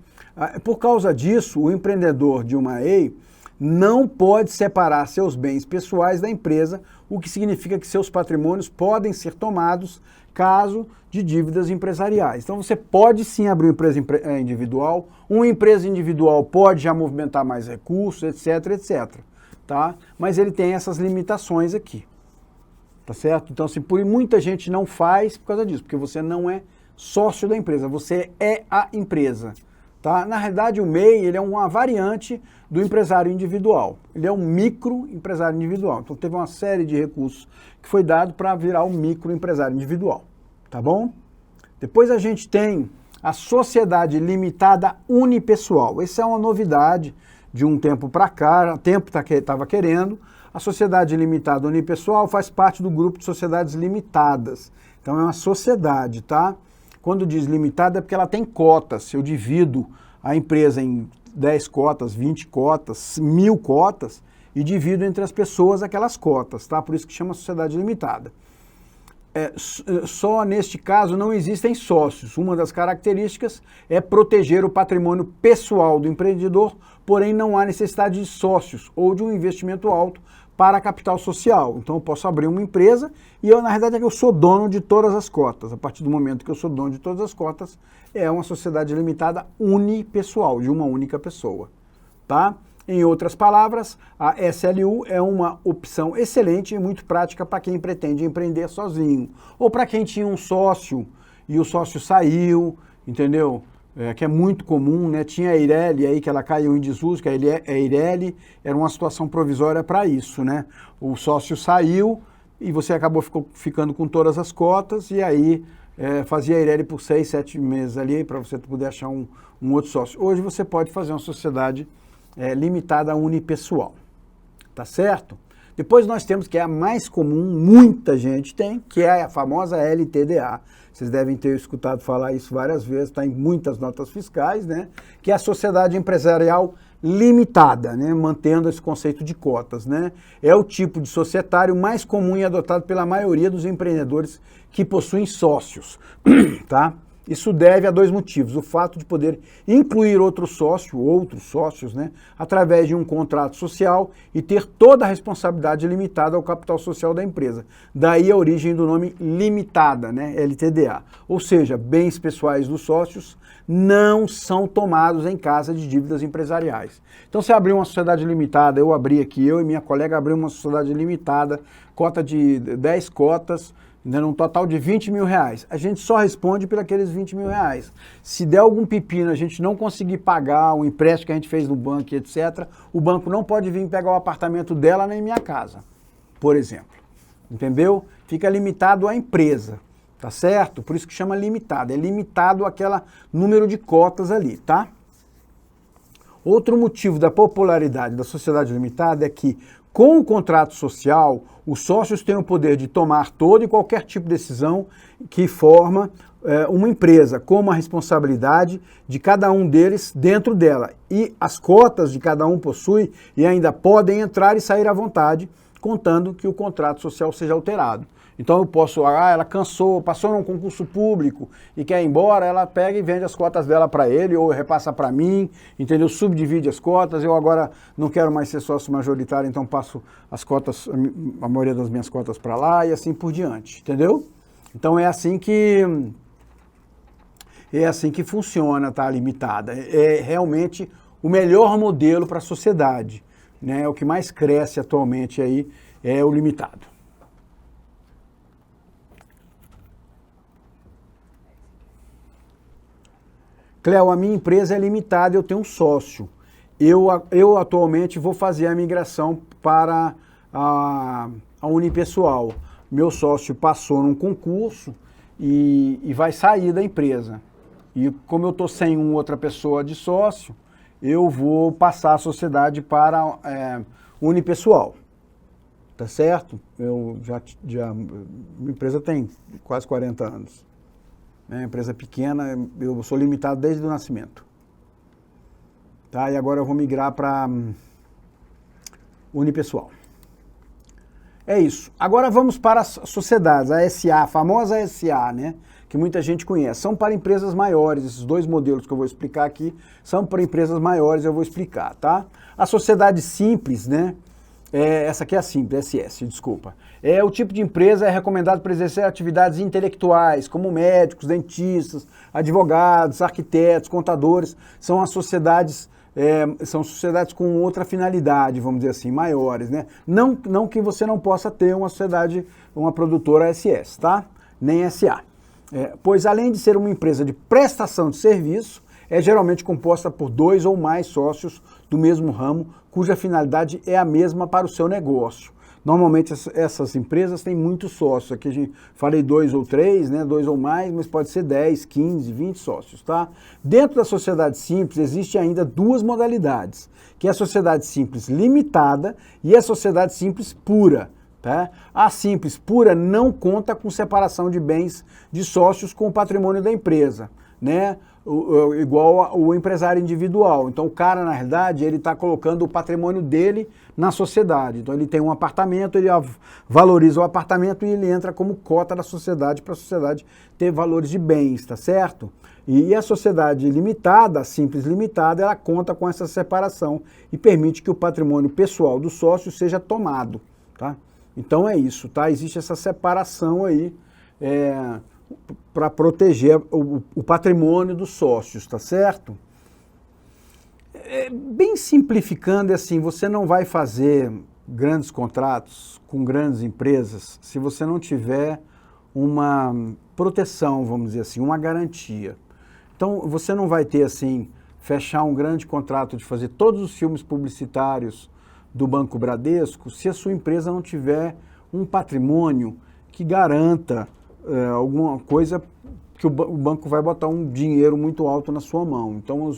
Por causa disso, o empreendedor de uma EI não pode separar seus bens pessoais da empresa, o que significa que seus patrimônios podem ser tomados caso de dívidas empresariais. Então você pode sim abrir uma empresa individual, uma empresa individual pode já movimentar mais recursos, etc, etc, tá? Mas ele tem essas limitações aqui, tá certo? Então assim, muita gente não faz por causa disso, porque você não é sócio da empresa, você é a empresa. Tá? Na realidade, o MEI ele é uma variante do empresário individual. Ele é um microempresário individual. Então, teve uma série de recursos que foi dado para virar um microempresário individual. Tá bom? Depois a gente tem a sociedade limitada unipessoal. Essa é uma novidade de um tempo para cá, o tempo estava querendo. A sociedade limitada unipessoal faz parte do grupo de sociedades limitadas. Então, é uma sociedade, tá? Quando diz limitada é porque ela tem cotas. Eu divido a empresa em 10 cotas, 20 cotas, 1000 cotas e divido entre as pessoas aquelas cotas, tá? Por isso que chama sociedade limitada. Só neste caso não existem sócios. Uma das características é proteger o patrimônio pessoal do empreendedor, porém não há necessidade de sócios ou de um investimento alto para capital social. Então eu posso abrir uma empresa e na verdade eu sou dono de todas as cotas. A partir do momento que eu sou dono de todas as cotas, é uma sociedade limitada unipessoal, de uma única pessoa, tá? Em outras palavras, a SLU é uma opção excelente e muito prática para quem pretende empreender sozinho. Ou para quem tinha um sócio e o sócio saiu, entendeu? Que é muito comum, né? Tinha a Eireli aí que ela caiu em desuso, que a Eireli era uma situação provisória para isso, né? O sócio saiu e você acabou ficando com todas as cotas e aí fazia a Eireli por 6, 7 meses ali para você poder achar um outro sócio. Hoje você pode fazer uma sociedade limitada unipessoal, tá certo? Depois nós temos que é a mais comum, muita gente tem, que é a famosa LTDA. Vocês devem ter escutado falar isso várias vezes, está em muitas notas fiscais, né? Que é a sociedade empresarial limitada, né? Mantendo esse conceito de cotas, né? É o tipo de societário mais comum e adotado pela maioria dos empreendedores que possuem sócios, tá? Isso deve a 2 motivos. O fato de poder incluir outros sócios, né, através de um contrato social e ter toda a responsabilidade limitada ao capital social da empresa. Daí a origem do nome limitada, né, LTDA. Ou seja, bens pessoais dos sócios não são tomados em casa de dívidas empresariais. Então, se abrir uma sociedade limitada, eu e minha colega abrimos uma sociedade limitada, cota de 10 cotas, num total de 20 mil reais. A gente só responde por aqueles 20 mil reais. Se der algum pepino, a gente não conseguir pagar o empréstimo que a gente fez no banco, etc., o banco não pode vir pegar o apartamento dela nem minha casa, por exemplo. Entendeu? Fica limitado à empresa, tá certo? Por isso que chama limitado. É limitado àquele número de cotas ali, tá? Outro motivo da popularidade da sociedade limitada é que, com o contrato social, os sócios têm o poder de tomar toda e qualquer tipo de decisão que forma uma empresa, como a responsabilidade de cada um deles dentro dela. E as cotas de cada um possui e ainda podem entrar e sair à vontade, contando que o contrato social seja alterado. Então eu posso, ela cansou, passou num concurso público e quer ir embora, ela pega e vende as cotas dela para ele ou repassa para mim, entendeu? Subdivide as cotas, eu agora não quero mais ser sócio majoritário, então passo as cotas, a maioria das minhas cotas para lá e assim por diante, entendeu? Então é assim que funciona, tá? Limitada. É realmente o melhor modelo para a sociedade, né? O que mais cresce atualmente aí é o limitado. Cléo, a minha empresa é limitada, eu tenho um sócio. Eu atualmente vou fazer a migração para a unipessoal. Meu sócio passou num concurso e vai sair da empresa. E como eu estou sem outra pessoa de sócio, eu vou passar a sociedade para unipessoal. Tá certo? Minha empresa tem quase 40 anos. Empresa pequena, eu sou limitado desde o nascimento. Tá? E agora eu vou migrar para unipessoal. É isso. Agora vamos para as sociedades, a SA, a famosa SA, né? Que muita gente conhece. São para empresas maiores, esses 2 modelos que eu vou explicar aqui são para empresas maiores, eu vou explicar, tá? A sociedade simples, né? Essa aqui é a simples, SS, desculpa. O tipo de empresa é recomendado para exercer atividades intelectuais, como médicos, dentistas, advogados, arquitetos, contadores. São as sociedades, são sociedades com outra finalidade, vamos dizer assim, maiores, né? Não que você não possa ter uma sociedade, uma produtora SS, tá? Nem SA. Pois além de ser uma empresa de prestação de serviço, é geralmente composta por 2 ou mais sócios do mesmo ramo, cuja finalidade é a mesma para o seu negócio. Normalmente essas empresas têm muitos sócios. Aqui a gente falei 2 ou 3, né? 2 ou mais, mas pode ser 10, 15, 20 sócios, tá? Dentro da sociedade simples existe ainda 2 modalidades, que é a sociedade simples limitada e a sociedade simples pura. Tá? A simples pura não conta com separação de bens de sócios com o patrimônio da empresa, né? Igual o empresário individual. Então o cara, na realidade, ele está colocando o patrimônio dele na sociedade. Então ele tem um apartamento, ele valoriza o apartamento e ele entra como cota da sociedade para a sociedade ter valores de bens, tá certo? E a sociedade limitada, simples limitada, ela conta com essa separação e permite que o patrimônio pessoal do sócio seja tomado, tá? Então é isso, tá? Existe essa separação aí para proteger o patrimônio dos sócios, tá certo? Bem simplificando, é assim, você não vai fazer grandes contratos com grandes empresas se você não tiver uma proteção, vamos dizer assim, uma garantia. Então, você não vai ter, assim, fechar um grande contrato de fazer todos os filmes publicitários do Banco Bradesco se a sua empresa não tiver um patrimônio que garanta alguma coisa que o banco vai botar um dinheiro muito alto na sua mão. Então,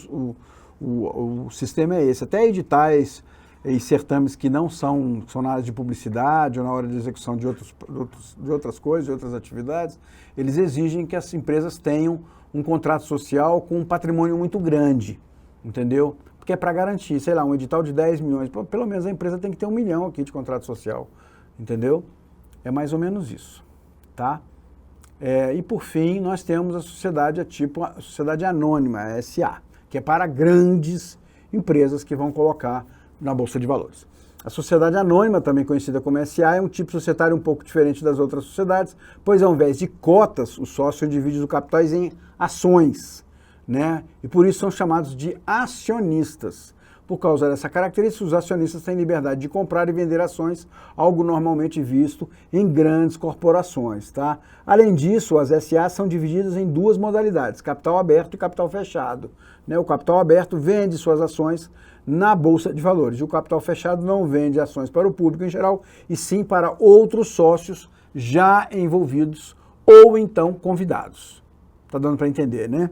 o sistema é esse. Até editais e certames que não são na área de publicidade ou na hora de execução de outras coisas, de outras atividades, eles exigem que as empresas tenham um contrato social com um patrimônio muito grande, entendeu? Porque é para garantir, sei lá, um edital de 10 milhões, pelo menos a empresa tem que ter 1 milhão aqui de contrato social, entendeu? É mais ou menos isso, tá? E por fim, nós temos a sociedade a sociedade anônima, a SA, que é para grandes empresas que vão colocar na Bolsa de Valores. A sociedade anônima, também conhecida como SA, é um tipo societário um pouco diferente das outras sociedades, pois ao invés de cotas, o sócio divide os capitais em ações, né? E por isso são chamados de acionistas. Por causa dessa característica, os acionistas têm liberdade de comprar e vender ações, algo normalmente visto em grandes corporações, tá? Além disso, as SA são divididas em duas modalidades, capital aberto e capital fechado, né? O capital aberto vende suas ações na Bolsa de Valores, e o capital fechado não vende ações para o público em geral, e sim para outros sócios já envolvidos ou então convidados. Tá dando para entender, né?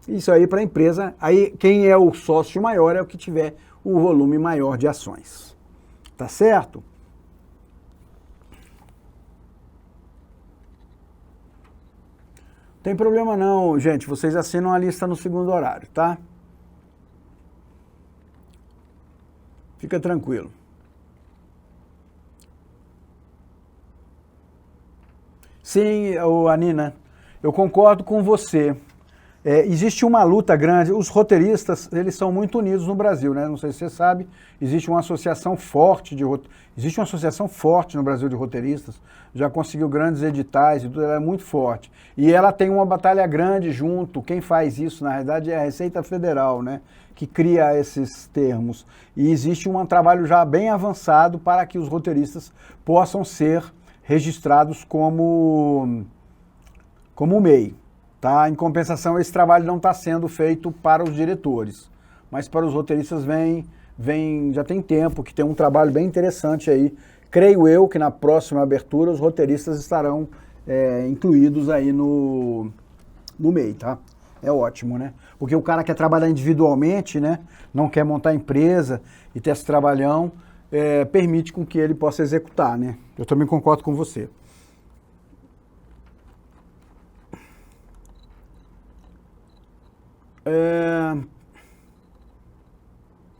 Isso aí para a empresa, aí quem é o sócio maior é o que tiver o volume maior de ações. Tá certo? Tem problema não, gente, vocês assinam a lista no segundo horário, tá? Fica tranquilo. Sim, Anina, eu concordo com você. Existe uma luta grande, os roteiristas, eles são muito unidos no Brasil, né? Não sei se você sabe, existe uma associação forte no Brasil de roteiristas, já conseguiu grandes editais e tudo, ela é muito forte. E ela tem uma batalha grande junto, quem faz isso, na realidade, é a Receita Federal, né? Que cria esses termos. E existe um trabalho já bem avançado para que os roteiristas possam ser registrados como MEI. Tá? Em compensação, esse trabalho não está sendo feito para os diretores, mas para os roteiristas já tem tempo, que tem um trabalho bem interessante aí. Creio eu que na próxima abertura os roteiristas estarão incluídos aí no MEI, tá? É ótimo, né? Porque o cara quer trabalhar individualmente, né? Não quer montar empresa e ter esse trabalhão, permite com que ele possa executar, né? Eu também concordo com você.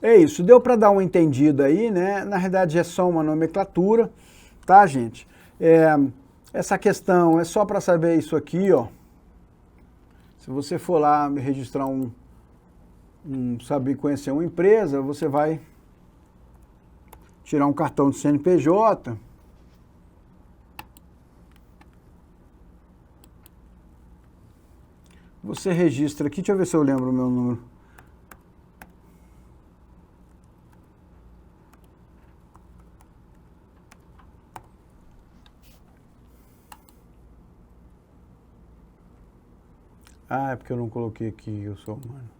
É isso, deu para dar uma entendida aí, né? Na realidade é só uma nomenclatura, tá, gente? Essa questão é só para saber isso aqui, ó. Se você for lá registrar saber conhecer uma empresa, você vai tirar um cartão de CNPJ. Você registra aqui, deixa eu ver se eu lembro o meu número. É porque eu não coloquei aqui, eu sou humano.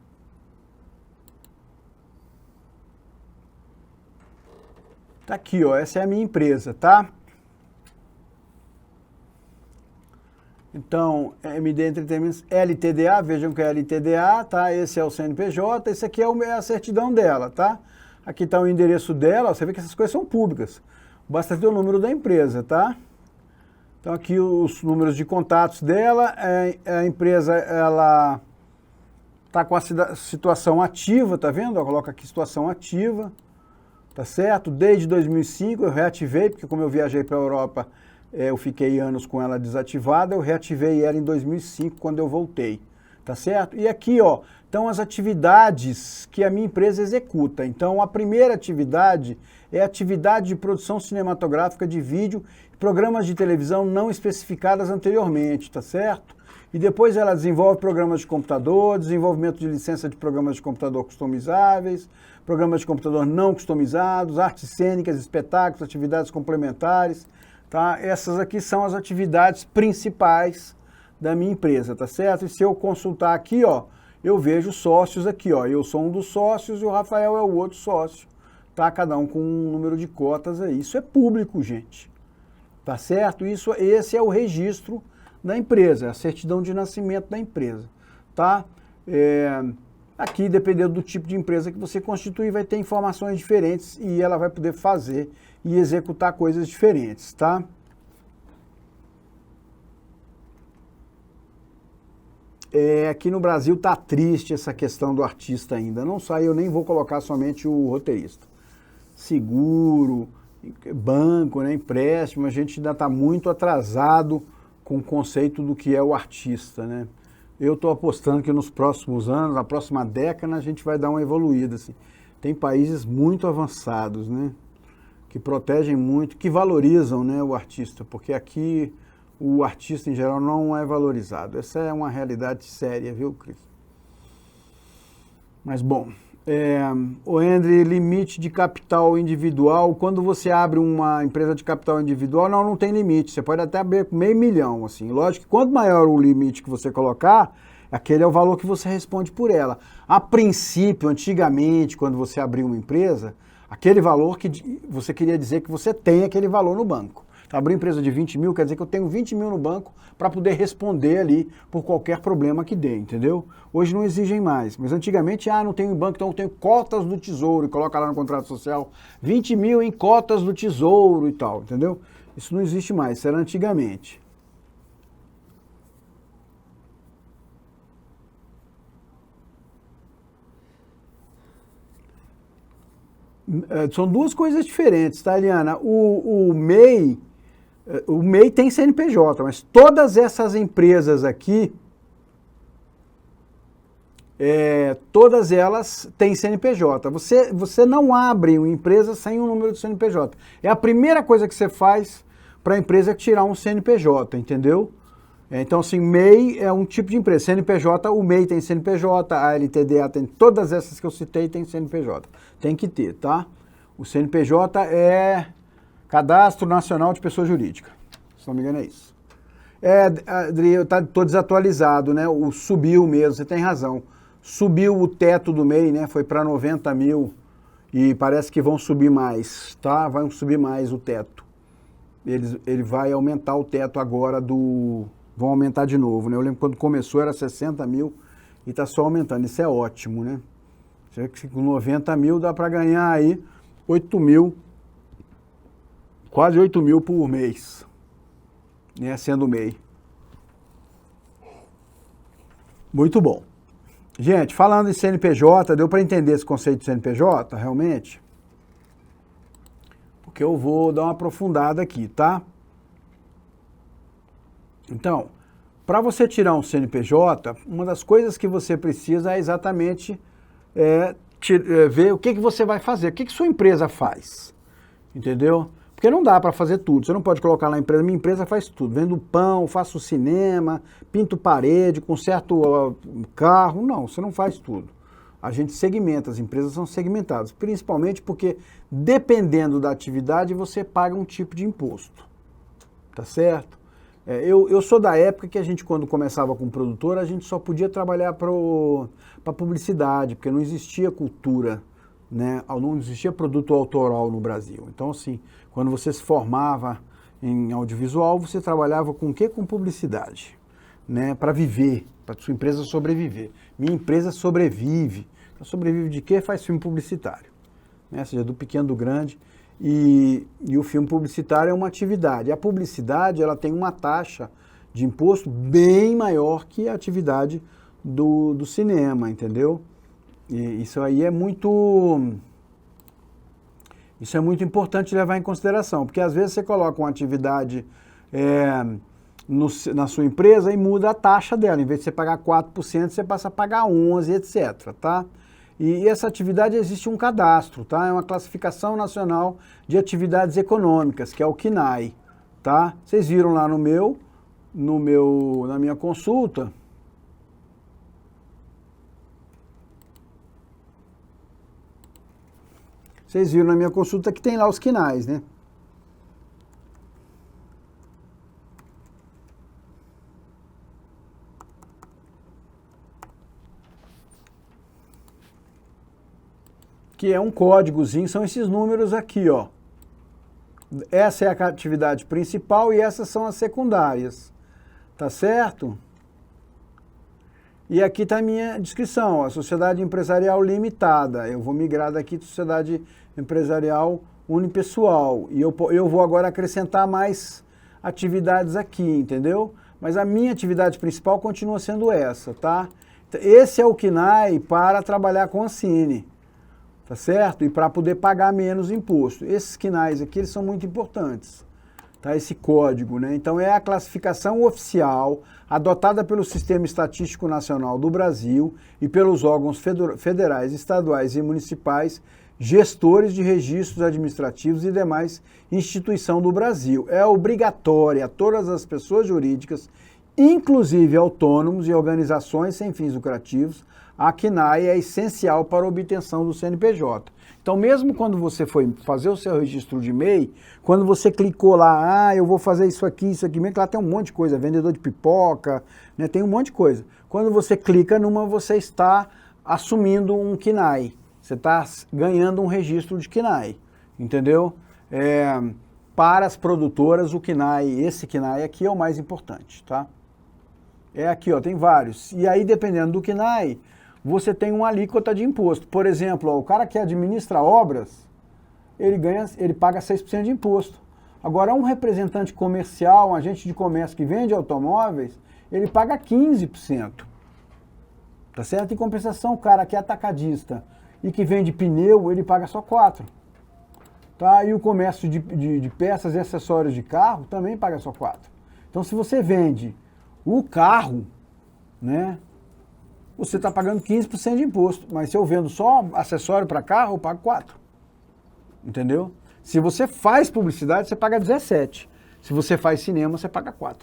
Tá aqui, ó, essa é a minha empresa, tá? Então, MD Entretenimentos LTDA, vejam que é LTDA, tá? Esse é o CNPJ, esse aqui é a certidão dela, tá? Aqui está o endereço dela, você vê que essas coisas são públicas. Basta ter o número da empresa, tá? Então aqui os números de contatos dela, a empresa, ela está com a situação ativa, tá vendo? Ela coloca aqui situação ativa, tá certo? Desde 2005 eu reativei, porque como eu viajei para a Europa, eu fiquei anos com ela desativada, eu reativei ela em 2005 quando eu voltei, tá certo? E aqui, ó, estão as atividades que a minha empresa executa. Então, a primeira atividade é a atividade de produção cinematográfica de vídeo e programas de televisão não especificadas anteriormente, tá certo? E depois ela desenvolve programas de computador, desenvolvimento de licença de programas de computador customizáveis, programas de computador não customizados, artes cênicas, espetáculos, atividades complementares, tá? Essas aqui são as atividades principais da minha empresa, tá certo? E se eu consultar aqui, ó, eu vejo sócios aqui, ó. Eu sou um dos sócios e o Rafael é o outro sócio, tá? Cada um com um número de cotas aí. Isso é público, gente, tá certo? Esse é o registro da empresa, a certidão de nascimento da empresa, tá? Aqui, dependendo do tipo de empresa que você constituir, vai ter informações diferentes e ela vai poder fazer e executar coisas diferentes, tá? Aqui no Brasil tá triste essa questão do artista ainda. Não sai, eu nem vou colocar somente o roteirista. Seguro, banco, né, empréstimo, a gente ainda está muito atrasado com o conceito do que é o artista, né? Eu estou apostando que nos próximos anos, na próxima década, a gente vai dar uma evoluída, assim. Tem países muito avançados, né? Que protegem muito, que valorizam, né, o artista, porque aqui o artista em geral não é valorizado. Essa é uma realidade séria, viu, Cris? Mas bom, o André, limite de capital individual, quando você abre uma empresa de capital individual, não tem limite, você pode até abrir $500 mil, assim, lógico que quanto maior o limite que você colocar, aquele é o valor que você responde por ela. A princípio, antigamente, quando você abriu uma empresa, aquele valor que você queria dizer que você tem aquele valor no banco. Abrir empresa de 20 mil quer dizer que eu tenho 20 mil no banco para poder responder ali por qualquer problema que dê, entendeu? Hoje não exigem mais, mas antigamente, não tenho em banco, então eu tenho cotas do tesouro, e coloca lá no contrato social, 20 mil em cotas do tesouro e tal, entendeu? Isso não existe mais, isso era antigamente. São duas coisas diferentes, tá, Eliana? O MEI tem CNPJ, mas todas essas empresas aqui, todas elas têm CNPJ. Você não abre uma empresa sem um número de CNPJ. É a primeira coisa que você faz para a empresa tirar um CNPJ, entendeu? Então, assim, MEI é um tipo de empresa. CNPJ, o MEI tem CNPJ, a LTDA tem, todas essas que eu citei tem CNPJ. Tem que ter, tá? O CNPJ é Cadastro Nacional de Pessoa Jurídica. Se não me engano é isso. Adri, eu tô desatualizado, né? Subiu mesmo, você tem razão. Subiu o teto do MEI, né? Foi para 90 mil e parece que vão subir mais, tá? Vai subir mais o teto. Ele vai aumentar o teto agora vão aumentar de novo, né? Eu lembro quando começou era 60 mil e está só aumentando. Isso é ótimo, né? Com 90 mil dá para ganhar aí 8 mil, quase 8 mil por mês, né? Sendo MEI. Muito bom. Gente, falando em CNPJ, deu para entender esse conceito de CNPJ, realmente? Porque eu vou dar uma aprofundada aqui, tá? Então, para você tirar um CNPJ, uma das coisas que você precisa é exatamente ver o que você vai fazer, o que sua empresa faz, entendeu? Porque não dá para fazer tudo, você não pode colocar lá na empresa, minha empresa faz tudo, vendo pão, faço cinema, pinto parede, conserto carro, não, você não faz tudo. A gente segmenta, as empresas são segmentadas, principalmente porque dependendo da atividade você paga um tipo de imposto, tá certo? Eu sou da época que a gente, quando começava com produtora, a gente só podia trabalhar para publicidade, porque não existia cultura, né? Não existia produto autoral no Brasil. Então, assim, quando você se formava em audiovisual, você trabalhava com o quê? Com publicidade, né? Para viver, para sua empresa sobreviver. Minha empresa sobrevive. Ela sobrevive de quê? Faz filme publicitário, né? Seja do pequeno, do grande. E o filme publicitário é uma atividade. A publicidade, ela tem uma taxa de imposto bem maior que a atividade do cinema, entendeu? E isso aí é muito Isso é muito importante levar em consideração, porque às vezes você coloca uma atividade na sua empresa e muda a taxa dela. Em vez de você pagar 4%, você passa a pagar 11%, etc. Tá? E essa atividade existe um cadastro, tá? É uma classificação nacional de atividades econômicas, que é o CNAE. Tá? Vocês viram lá na minha consulta. Vocês viram na minha consulta que tem lá os CNAEs, né? Que é um códigozinho, são esses números aqui, ó. Essa é a atividade principal e essas são as secundárias, tá certo? E aqui está a minha descrição, a Sociedade Empresarial Limitada. Eu vou migrar daqui de Sociedade Empresarial Unipessoal. E eu vou agora acrescentar mais atividades aqui, entendeu? Mas a minha atividade principal continua sendo essa, tá? Esse é o CNAE para trabalhar com a Ancine, tá certo? E para poder pagar menos imposto. Esses CNAEs aqui, eles são muito importantes, tá? Esse código, né? Então é a classificação oficial adotada pelo Sistema Estatístico Nacional do Brasil e pelos órgãos federais, estaduais e municipais, gestores de registros administrativos e demais instituições do Brasil. É obrigatória a todas as pessoas jurídicas, inclusive autônomos e organizações sem fins lucrativos. A CNAE é essencial para a obtenção do CNPJ. Então, mesmo quando você foi fazer o seu registro de MEI, quando você clicou lá, eu vou fazer isso aqui mesmo, que lá tem um monte de coisa, vendedor de pipoca, né, tem um monte de coisa. Quando você clica numa, você está assumindo um CNAE, você está ganhando um registro de CNAE, entendeu? Para as produtoras, o CNAE, esse CNAE aqui é o mais importante, tá? É aqui, ó, tem vários. E aí, dependendo do CNAE, você tem uma alíquota de imposto. Por exemplo, ó, o cara que administra obras, ele paga 6% de imposto. Agora, um representante comercial, um agente de comércio que vende automóveis, ele paga 15%. Tá certo? Em compensação, o cara que é atacadista e que vende pneu, ele paga só 4%. Tá? E o comércio de peças e acessórios de carro também paga só 4%. Então, se você vende o carro, né, você está pagando 15% de imposto, mas se eu vendo só acessório para carro, eu pago 4%. Entendeu? Se você faz publicidade, você paga 17%. Se você faz cinema, você paga 4%.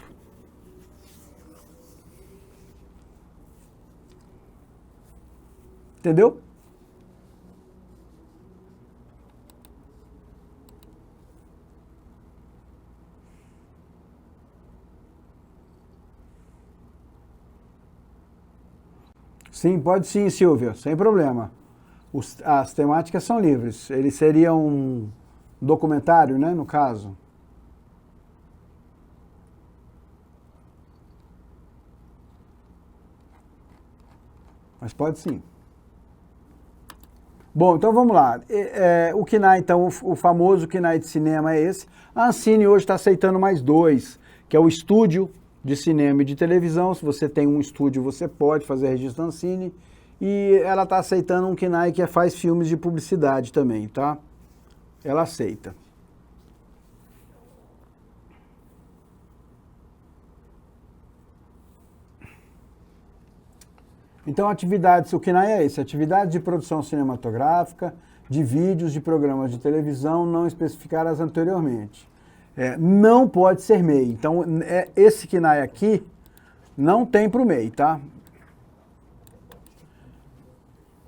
Entendeu? Sim, pode sim, Silvia, sem problema. As temáticas são livres. Ele seria um documentário, né, no caso. Mas pode sim. Bom, então vamos lá. O CNAE, então, o famoso CNAE de cinema é esse. A Ancine hoje está aceitando mais 2, que é o estúdio de cinema e de televisão. Se você tem um estúdio, você pode fazer registro Ancine. E ela está aceitando um CNAE que faz filmes de publicidade também, tá? Ela aceita. Então, atividades, o CNAE é esse, atividades de produção cinematográfica, de vídeos, de programas de televisão não especificadas anteriormente. Não pode ser MEI. Então, esse CNAE aqui não tem para o MEI, tá?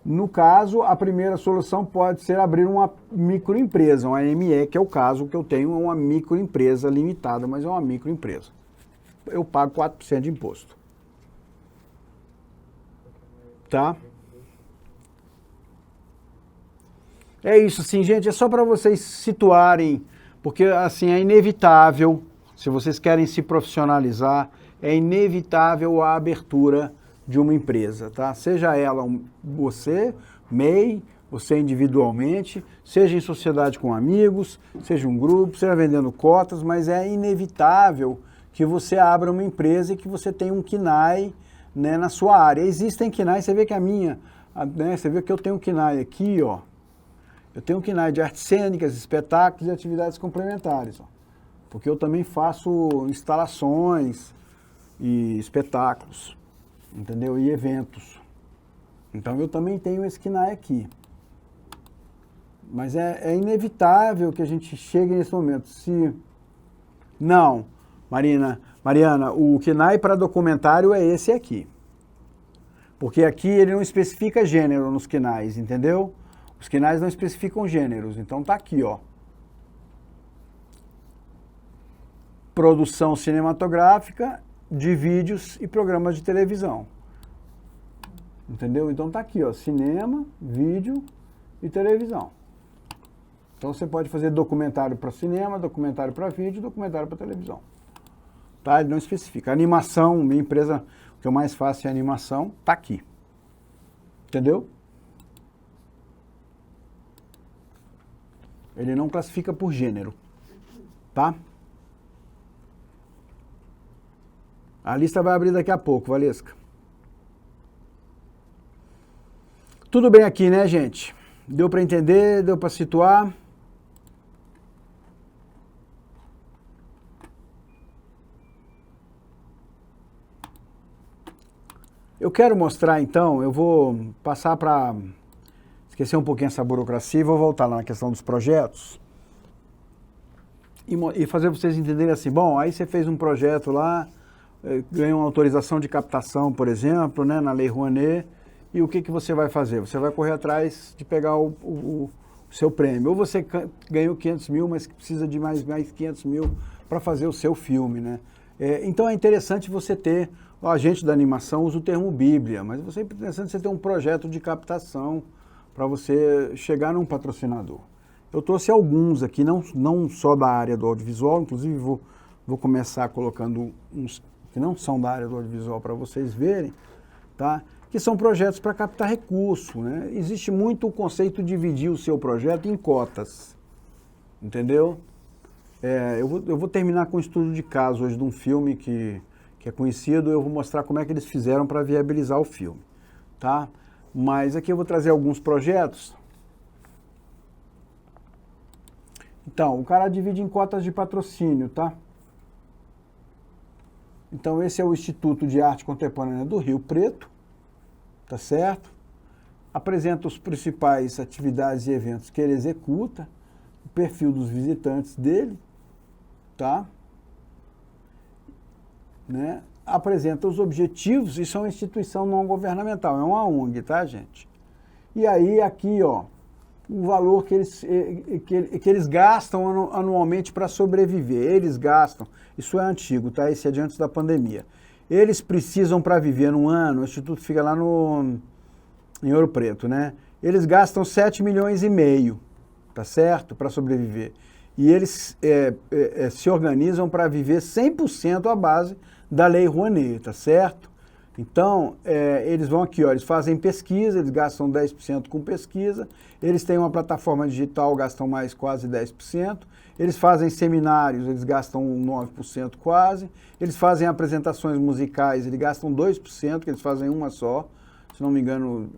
No caso, a primeira solução pode ser abrir uma microempresa, uma ME, que é o caso que eu tenho, é uma microempresa limitada, mas é uma microempresa. Eu pago 4% de imposto. Tá? É isso, assim, gente, é só para vocês situarem, porque, assim, é inevitável, se vocês querem se profissionalizar, é inevitável a abertura de uma empresa, tá? Seja ela você, MEI, você individualmente, seja em sociedade com amigos, seja um grupo, seja vendendo cotas, mas é inevitável que você abra uma empresa e que você tenha um CNAE, né, na sua área. Existem CNAE, você vê que a minha, né, você vê que eu tenho um CNAE aqui, ó, Eu tenho o KNAI de artes cênicas, espetáculos e atividades complementares, ó, porque eu também faço instalações e espetáculos, entendeu? E eventos. Então eu também tenho esse KNAI aqui. Mas é inevitável que a gente chegue nesse momento. Se não, Mariana, o KNAI para documentário é esse aqui. Porque aqui ele não especifica gênero nos KNAIs, entendeu? Os KNAIs não especificam gêneros, então tá aqui, ó. Produção cinematográfica de vídeos e programas de televisão. Entendeu? Então tá aqui, ó, cinema, vídeo e televisão. Então você pode fazer documentário para cinema, documentário para vídeo, documentário para televisão. Tá? Ele não especifica. Animação, minha empresa, o que eu mais faço é animação, tá aqui. Entendeu? Ele não classifica por gênero, tá? A lista vai abrir daqui a pouco, Valesca. Tudo bem aqui, né, gente? Deu para entender? Deu para situar? Eu quero mostrar, então, eu vou passar para esquecer um pouquinho essa burocracia e vou voltar lá na questão dos projetos e fazer vocês entenderem assim, bom, aí você fez um projeto lá, ganhou uma autorização de captação, por exemplo, né, na Lei Rouanet, e o que você vai fazer? Você vai correr atrás de pegar o seu prêmio. Ou você ganhou 500 mil, mas precisa de mais 500 mil para fazer o seu filme, né? Então é interessante você ter, o agente da animação usa o termo Bíblia, mas é interessante você ter um projeto de captação para você chegar num patrocinador. Eu trouxe alguns aqui, não só da área do audiovisual, inclusive vou começar colocando uns que não são da área do audiovisual para vocês verem, tá? Que são projetos para captar recurso, né? Existe muito o conceito de dividir o seu projeto em cotas, entendeu? Eu vou terminar com um estudo de caso hoje de um filme que é conhecido, eu vou mostrar como é que eles fizeram para viabilizar o filme, tá? Mas aqui eu vou trazer alguns projetos. Então, o cara divide em cotas de patrocínio, tá? Então, esse é o Instituto de Arte Contemporânea do Rio Preto, tá certo? Apresenta os principais atividades e eventos que ele executa, o perfil dos visitantes dele, tá? Né? Apresenta os objetivos, isso é uma instituição não governamental, é uma ONG, tá, gente? E aí, aqui, ó, o valor que eles gastam anualmente para sobreviver. Eles gastam, isso é antigo, tá? Esse é de antes da pandemia. Eles precisam, para viver num ano, o Instituto fica lá em Ouro Preto, né? Eles gastam 7,5 milhões, tá certo? Para sobreviver. E eles se organizam para viver 100% à base da Lei Rouanet, tá certo? Então, eles vão aqui, ó, eles fazem pesquisa, eles gastam 10% com pesquisa, eles têm uma plataforma digital, gastam mais quase 10%, eles fazem seminários, eles gastam 9% quase, eles fazem apresentações musicais, eles gastam 2%, que eles fazem uma só, se não me engano,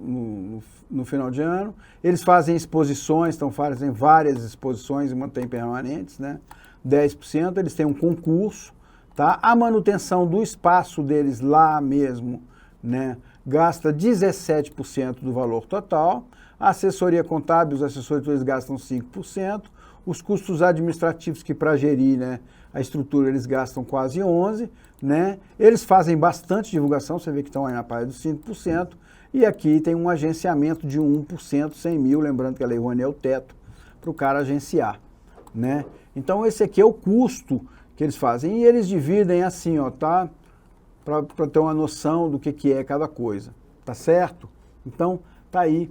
no final de ano. Eles fazem exposições, então fazem várias exposições e mantêm permanentes, né? 10%, eles têm um concurso, tá? A manutenção do espaço deles lá mesmo, né, gasta 17% do valor total. A assessoria contábil, os assessores eles gastam 5%. Os custos administrativos que para gerir, né, a estrutura eles gastam quase 11%, né? Eles fazem bastante divulgação, você vê que estão aí na página dos 5%. E aqui tem um agenciamento de 1%, 100 mil, lembrando que a Lei Rouanet é o teto para o cara agenciar, né? Então esse aqui é o custo que eles fazem. E eles dividem assim, ó, tá? Para ter uma noção do que é cada coisa, tá certo? Então, tá aí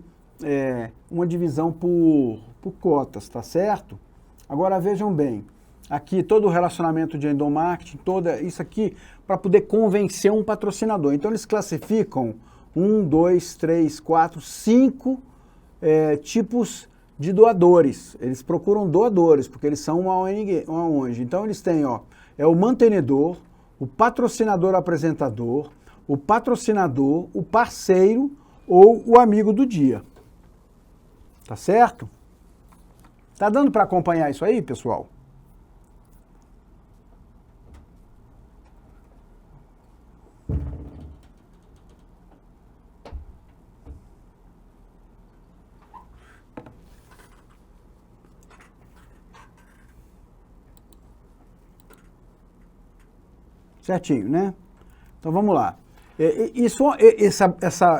uma divisão por cotas, tá certo? Agora vejam bem, aqui todo o relacionamento de endomarketing, isso aqui para poder convencer um patrocinador. Então eles classificam 1, 2, 3, 4, 5 tipos de doadores. Eles procuram doadores, porque eles são uma ONG. Então eles têm, ó, o mantenedor, o patrocinador apresentador, o patrocinador, o parceiro ou o amigo do dia. Tá certo? Tá dando para acompanhar isso aí, pessoal? Certinho, né? Então vamos lá.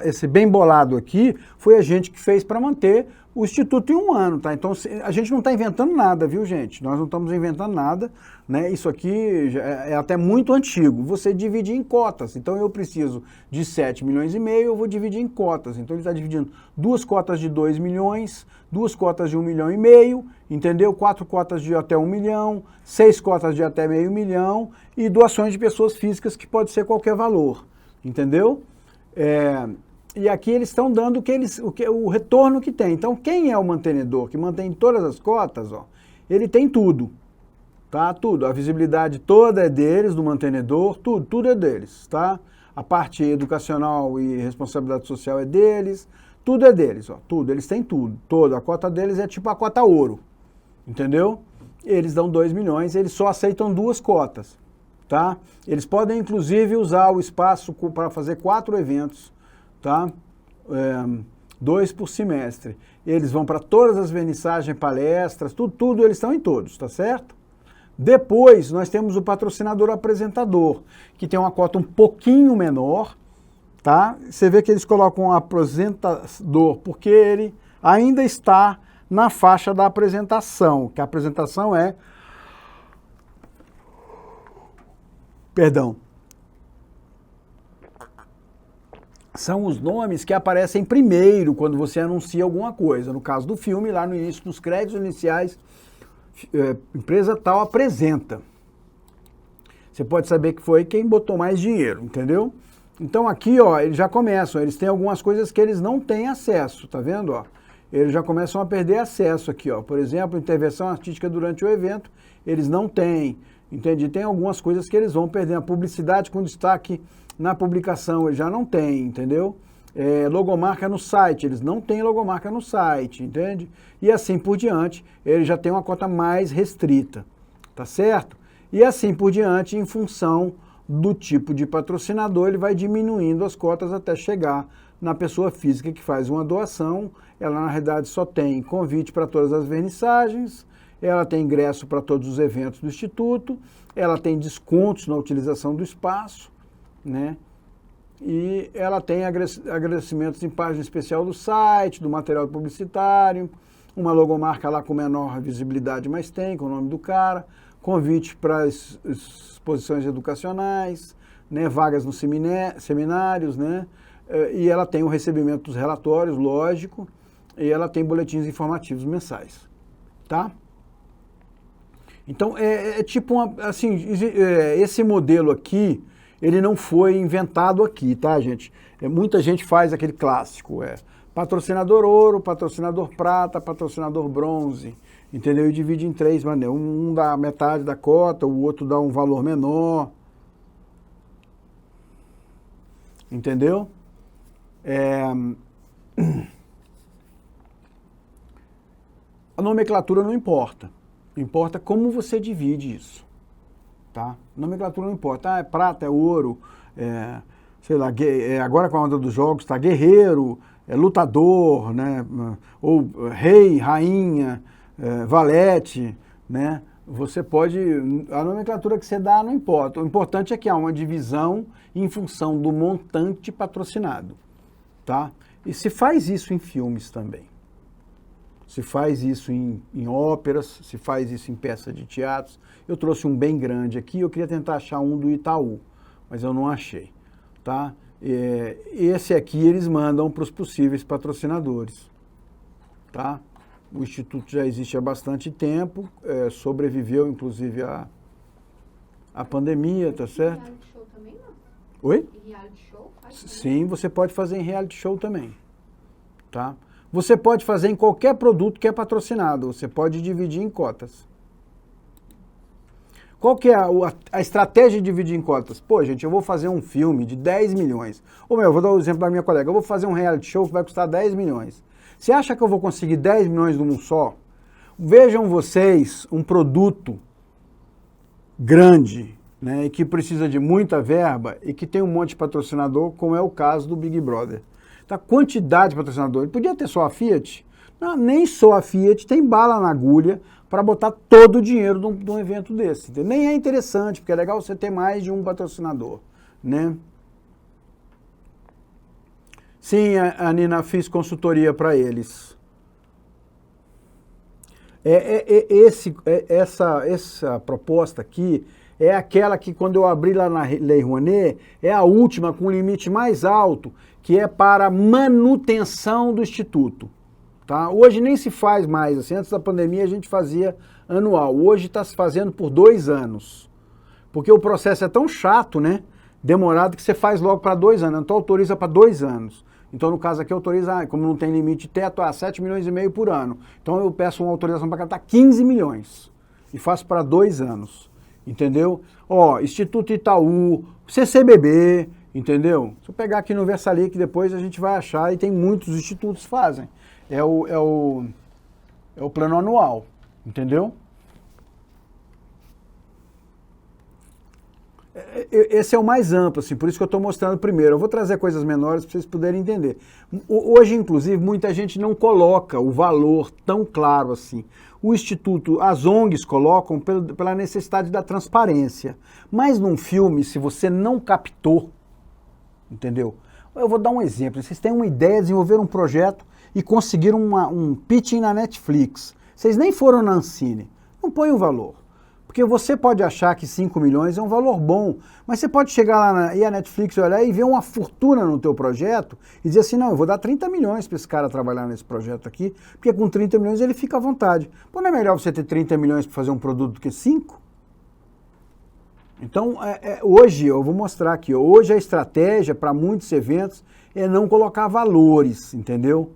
Esse bem bolado aqui foi a gente que fez para manter o Instituto em um ano, tá? Então a gente não está inventando nada, viu, gente? Nós não estamos inventando nada, né? Isso aqui é até muito antigo. Você divide em cotas. Então eu preciso de 7 milhões e meio, eu vou dividir em cotas. Então ele está dividindo 2 cotas de 2 milhões, 2 cotas de 1,5 milhão, entendeu? 4 cotas de até 1 milhão, 6 cotas de até meio milhão e doações de pessoas físicas que pode ser qualquer valor. Entendeu? E aqui eles estão dando o retorno que tem. Então, quem é o mantenedor que mantém todas as cotas, ó, ele tem tudo, tá? Tudo. A visibilidade toda é deles, do mantenedor, tudo é deles, tá? A parte educacional e responsabilidade social é deles, tudo é deles, ó, tudo. Eles têm tudo, todo. A cota deles é tipo a cota ouro, entendeu? Eles dão 2 milhões, eles só aceitam 2 cotas. Tá? Eles podem, inclusive, usar o espaço para fazer 4 eventos, tá? 2 por semestre. Eles vão para todas as vernissagens, palestras, tudo, eles estão em todos, tá certo? Depois, nós temos o patrocinador apresentador, que tem uma cota um pouquinho menor, tá? Você vê que eles colocam um apresentador, porque ele ainda está na faixa da apresentação, que a apresentação é... Perdão. São os nomes que aparecem primeiro quando você anuncia alguma coisa. No caso do filme, lá no início dos créditos iniciais, empresa tal apresenta. Você pode saber que foi quem botou mais dinheiro, entendeu? Então aqui, ó, eles já começam, eles têm algumas coisas que eles não têm acesso, tá vendo, ó? Eles já começam a perder acesso aqui, ó. Por exemplo, intervenção artística durante o evento, eles não têm. Entende? Tem algumas coisas que eles vão perder. A publicidade com destaque na publicação, eles já não têm, entendeu? Logomarca no site, eles não têm logomarca no site, entende? E assim por diante, eles já têm uma cota mais restrita, tá certo? E assim por diante, em função do tipo de patrocinador, ele vai diminuindo as cotas até chegar na pessoa física que faz uma doação. Ela, na realidade, só tem convite para todas as vernissagens, ela tem ingresso para todos os eventos do Instituto, ela tem descontos na utilização do espaço, né? E ela tem agradecimentos em página especial do site, do material publicitário, uma logomarca lá com menor visibilidade, mas tem, com o nome do cara, convite para exposições educacionais, né? Vagas nos seminários, né? E ela tem o recebimento dos relatórios, lógico, e ela tem boletins informativos mensais, tá? Então, tipo, assim, esse modelo aqui, ele não foi inventado aqui, tá, gente? Muita gente faz aquele clássico, patrocinador ouro, patrocinador prata, patrocinador bronze, entendeu? E divide em 3 maneiras. Um dá metade da cota, o outro dá um valor menor, entendeu? A nomenclatura não importa. Importa como você divide isso, tá? Nomenclatura não importa. É prata, é ouro, sei lá, agora com a onda dos jogos, tá? Guerreiro, lutador, né? Ou rei, rainha, valete, né? Você pode... A nomenclatura que você dá não importa. O importante é que há uma divisão em função do montante patrocinado, tá? E se faz isso em filmes também. Se faz isso em óperas, se faz isso em peças de teatro. Eu trouxe um bem grande aqui, eu queria tentar achar um do Itaú, mas eu não achei, tá? Esse aqui eles mandam para os possíveis patrocinadores, tá? O Instituto já existe há bastante tempo, sobreviveu inclusive a pandemia, tá certo? Reality show também não? Oi? E reality show? Sim, você pode fazer em reality show também, tá? Você pode fazer em qualquer produto que é patrocinado, você pode dividir em cotas. Qual que é a estratégia de dividir em cotas? Pô, gente, eu vou fazer um filme de 10 milhões. Eu vou dar o exemplo da minha colega, eu vou fazer um reality show que vai custar 10 milhões. Você acha que eu vou conseguir 10 milhões num só? vejam vocês um produto grande, né, e que precisa de muita verba e que tem um monte de patrocinador, como é o caso do Big Brother. Então, a quantidade de patrocinadores, podia ter só a Fiat? Não, nem só a Fiat tem bala na agulha para botar todo o dinheiro de um evento desse. Entendeu? Nem é interessante, porque é legal você ter mais de um patrocinador, né? Sim, a Nina, fiz consultoria para eles. Essa proposta aqui é aquela que, quando eu abri lá na Lei Rouanet, é a última com o limite mais alto, que é para manutenção do Instituto. Tá? Hoje nem se faz mais, assim, antes da pandemia a gente fazia anual, hoje está se fazendo por 2 anos. Porque o processo é tão chato, né? Demorado, que você faz logo para 2 anos, então autoriza para 2 anos. Então, no caso aqui, autoriza, como não tem limite de teto, 7,5 milhões por ano. Então, eu peço uma autorização para captar 15 milhões e faço para 2 anos, entendeu? Ó, Instituto Itaú, CCBB, entendeu? Se eu pegar aqui no Versalic, depois a gente vai achar, e tem muitos institutos que fazem. É o plano anual, entendeu? Esse é o mais amplo, assim, por isso que eu estou mostrando primeiro. Eu vou trazer coisas menores para vocês poderem entender. Hoje, inclusive, muita gente não coloca o valor tão claro assim. O Instituto, as ONGs colocam pela necessidade da transparência. Mas num filme, se você não captou, entendeu? Eu vou dar um exemplo. Vocês têm uma ideia, desenvolveram um projeto e conseguiram um pitching na Netflix. Vocês nem foram na Ancine. Não põe o valor. Porque você pode achar que 5 milhões é um valor bom, mas você pode chegar lá e a Netflix olhar e ver uma fortuna no teu projeto e dizer assim, não, eu vou dar 30 milhões para esse cara trabalhar nesse projeto aqui, porque com 30 milhões ele fica à vontade. Pô, não é melhor você ter 30 milhões para fazer um produto do que 5? Então, hoje, eu vou mostrar aqui, hoje a estratégia para muitos eventos é não colocar valores, entendeu?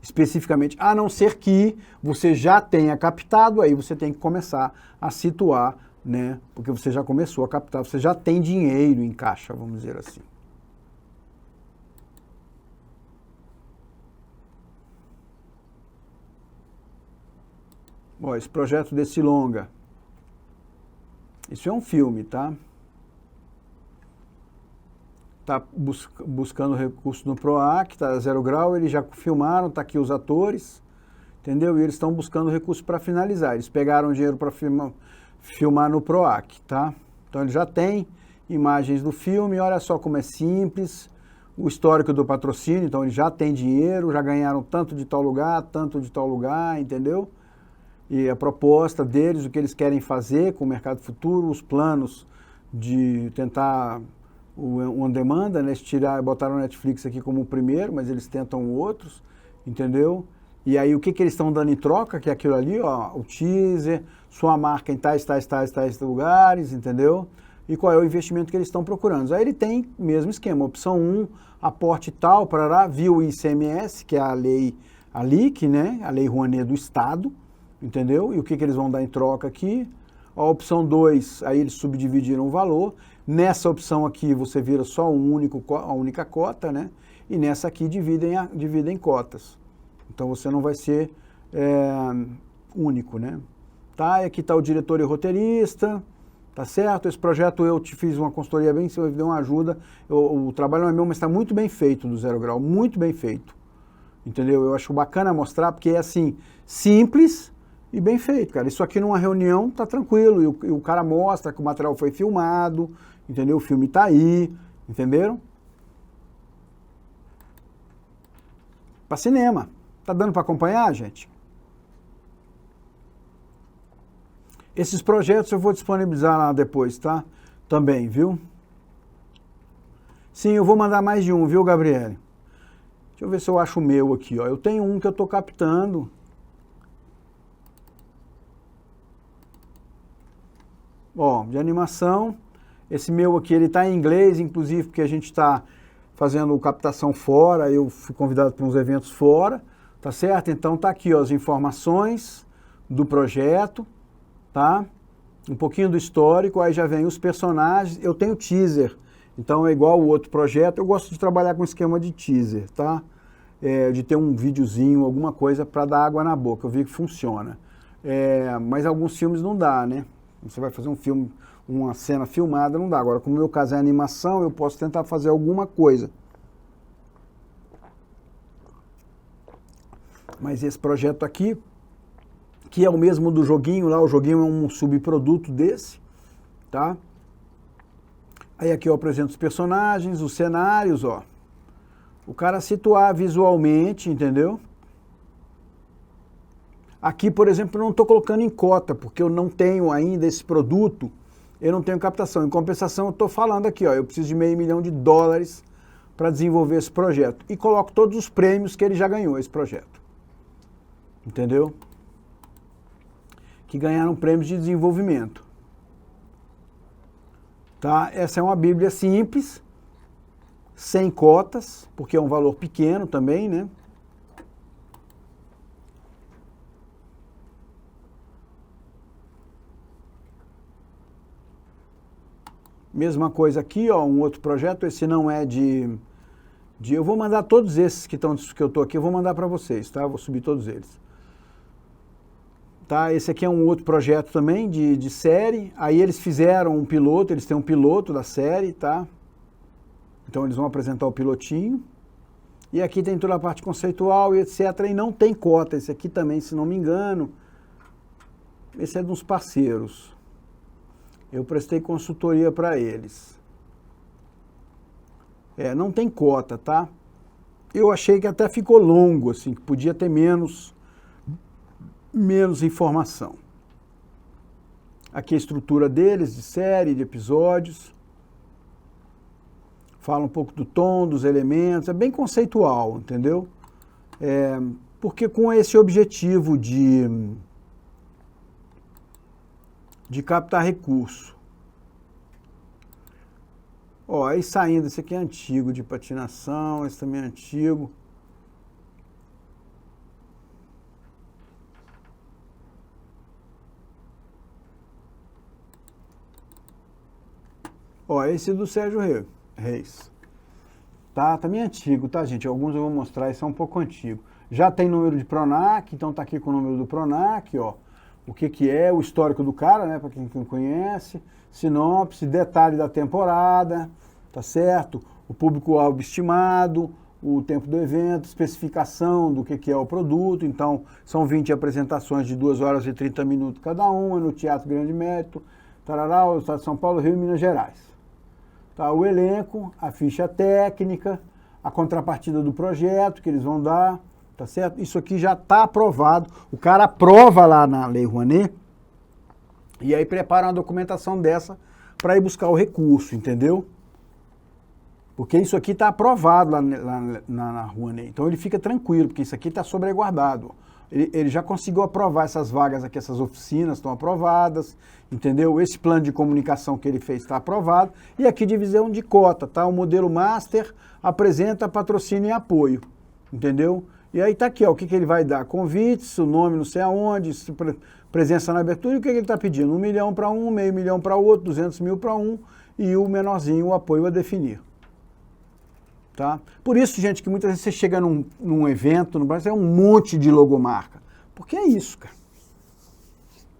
Especificamente, a não ser que você já tenha captado, aí você tem que começar a situar, né? Porque você já começou a captar, você já tem dinheiro em caixa, vamos dizer assim. Bom, esse projeto desse longa, isso é um filme, tá? Está buscando recurso no PROAC, está 0 grau, eles já filmaram, está aqui os atores, entendeu? E eles estão buscando recurso para finalizar. Eles pegaram o dinheiro para filmar no PROAC, tá? Então eles já têm imagens do filme, olha só como é simples, o histórico do patrocínio, então eles já têm dinheiro, já ganharam tanto de tal lugar, entendeu? E a proposta deles, o que eles querem fazer com o mercado futuro, os planos de tentar uma demanda, né? Botaram o Netflix aqui como o primeiro, mas eles tentam outros, entendeu? E aí o que eles estão dando em troca, que é aquilo ali, ó, o teaser, sua marca em tais lugares, entendeu? E qual é o investimento que eles estão procurando. Aí ele tem o mesmo esquema, opção 1, aporte tal, parará, via o ICMS, que é a lei, a LIC, né? A Lei Rouanet do Estado, entendeu? E o que eles vão dar em troca aqui? A opção 2, aí eles subdividiram o valor. Nessa opção aqui você vira só a única cota, né? E nessa aqui dividem cotas. Então você não vai ser único, né? Tá, e aqui está o diretor e roteirista, tá certo? Esse projeto eu te fiz uma consultoria bem, você deu uma ajuda. O trabalho não é meu, mas está muito bem feito do 0 grau, muito bem feito. Entendeu? Eu acho bacana mostrar, porque é assim, simples e bem feito, cara. Isso aqui numa reunião tá tranquilo, e o cara mostra que o material foi filmado, entendeu? O filme tá aí, entenderam? Para cinema. Tá dando para acompanhar, gente? Esses projetos eu vou disponibilizar lá depois, tá? Também, viu? Sim, eu vou mandar mais de um, viu, Gabriele? Deixa eu ver se eu acho o meu aqui, ó. Eu tenho um que eu tô captando. Ó, de animação. Esse meu aqui, ele tá em inglês, inclusive, porque a gente está fazendo captação fora, eu fui convidado para uns eventos fora, tá certo? Então tá aqui, ó, as informações do projeto, tá? Um pouquinho do histórico, aí já vem os personagens, eu tenho teaser, então é igual o outro projeto, eu gosto de trabalhar com esquema de teaser, tá? De ter um videozinho, alguma coisa para dar água na boca, eu vi que funciona. Mas alguns filmes não dá, né? Você vai fazer um filme, uma cena filmada, não dá. Agora, como no meu caso é animação, eu posso tentar fazer alguma coisa. Mas esse projeto aqui, que é o mesmo do joguinho lá, o joguinho é um subproduto desse, tá? Aí aqui eu apresento os personagens, os cenários, ó. O cara situar visualmente, entendeu? Aqui, por exemplo, eu não estou colocando em cota, porque eu não tenho ainda esse produto, eu não tenho captação. Em compensação, eu estou falando aqui, ó, eu preciso de $500 mil para desenvolver esse projeto. E coloco todos os prêmios que ele já ganhou, esse projeto. Entendeu? Que ganharam prêmios de desenvolvimento. Tá? Essa é uma Bíblia simples, sem cotas, porque é um valor pequeno também, né? Mesma coisa aqui, ó, um outro projeto, esse não é eu vou mandar todos esses que eu estou aqui, eu vou mandar para vocês, tá? Eu vou subir todos eles. Tá? Esse aqui é um outro projeto também de série, aí eles fizeram um piloto, eles têm um piloto da série, tá? Então eles vão apresentar o pilotinho. E aqui tem toda a parte conceitual e etc. E não tem cota, esse aqui também, se não me engano, esse é de uns parceiros. Eu prestei consultoria para eles. Não tem cota, tá? Eu achei que até ficou longo, assim, que podia ter menos informação. Aqui a estrutura deles, de série, de episódios. Fala um pouco do tom, dos elementos, é bem conceitual, entendeu? Porque com esse objetivo de captar recurso. Ó, aí saindo, esse aqui é antigo, de patinação, esse também é antigo. Ó, esse é do Sérgio Reis. Tá? Também é antigo, tá, gente? Alguns eu vou mostrar, esse é um pouco antigo. Já tem número de Pronac, então tá aqui com o número do Pronac, ó. O que é, o histórico do cara, né, para quem não conhece, sinopse, detalhe da temporada, tá certo? O público-alvo estimado, o tempo do evento, especificação do que é o produto, então são 20 apresentações de 2 horas e 30 minutos cada uma, no Teatro Grande Mérito, tarará, o Estado de São Paulo, Rio e Minas Gerais. Tá, o elenco, a ficha técnica, a contrapartida do projeto que eles vão dar, tá certo? Isso aqui já está aprovado. O cara aprova lá na Lei Rouanet e aí prepara uma documentação dessa para ir buscar o recurso, entendeu? Porque isso aqui está aprovado lá na Rouanet. Então ele fica tranquilo, porque isso aqui está sobreguardado. Ele já conseguiu aprovar essas vagas aqui, essas oficinas estão aprovadas, entendeu? Esse plano de comunicação que ele fez está aprovado. E aqui divisão de cota, tá? O modelo Master apresenta patrocínio e apoio, entendeu? E aí tá aqui, ó, o que ele vai dar? Convites, o nome não sei aonde, presença na abertura, e o que ele está pedindo? 1 milhão para um, meio milhão para o outro, 200 mil para um, e o menorzinho, o apoio a definir. Tá? Por isso, gente, que muitas vezes você chega num evento no Brasil, é um monte de logomarca. Porque é isso, cara.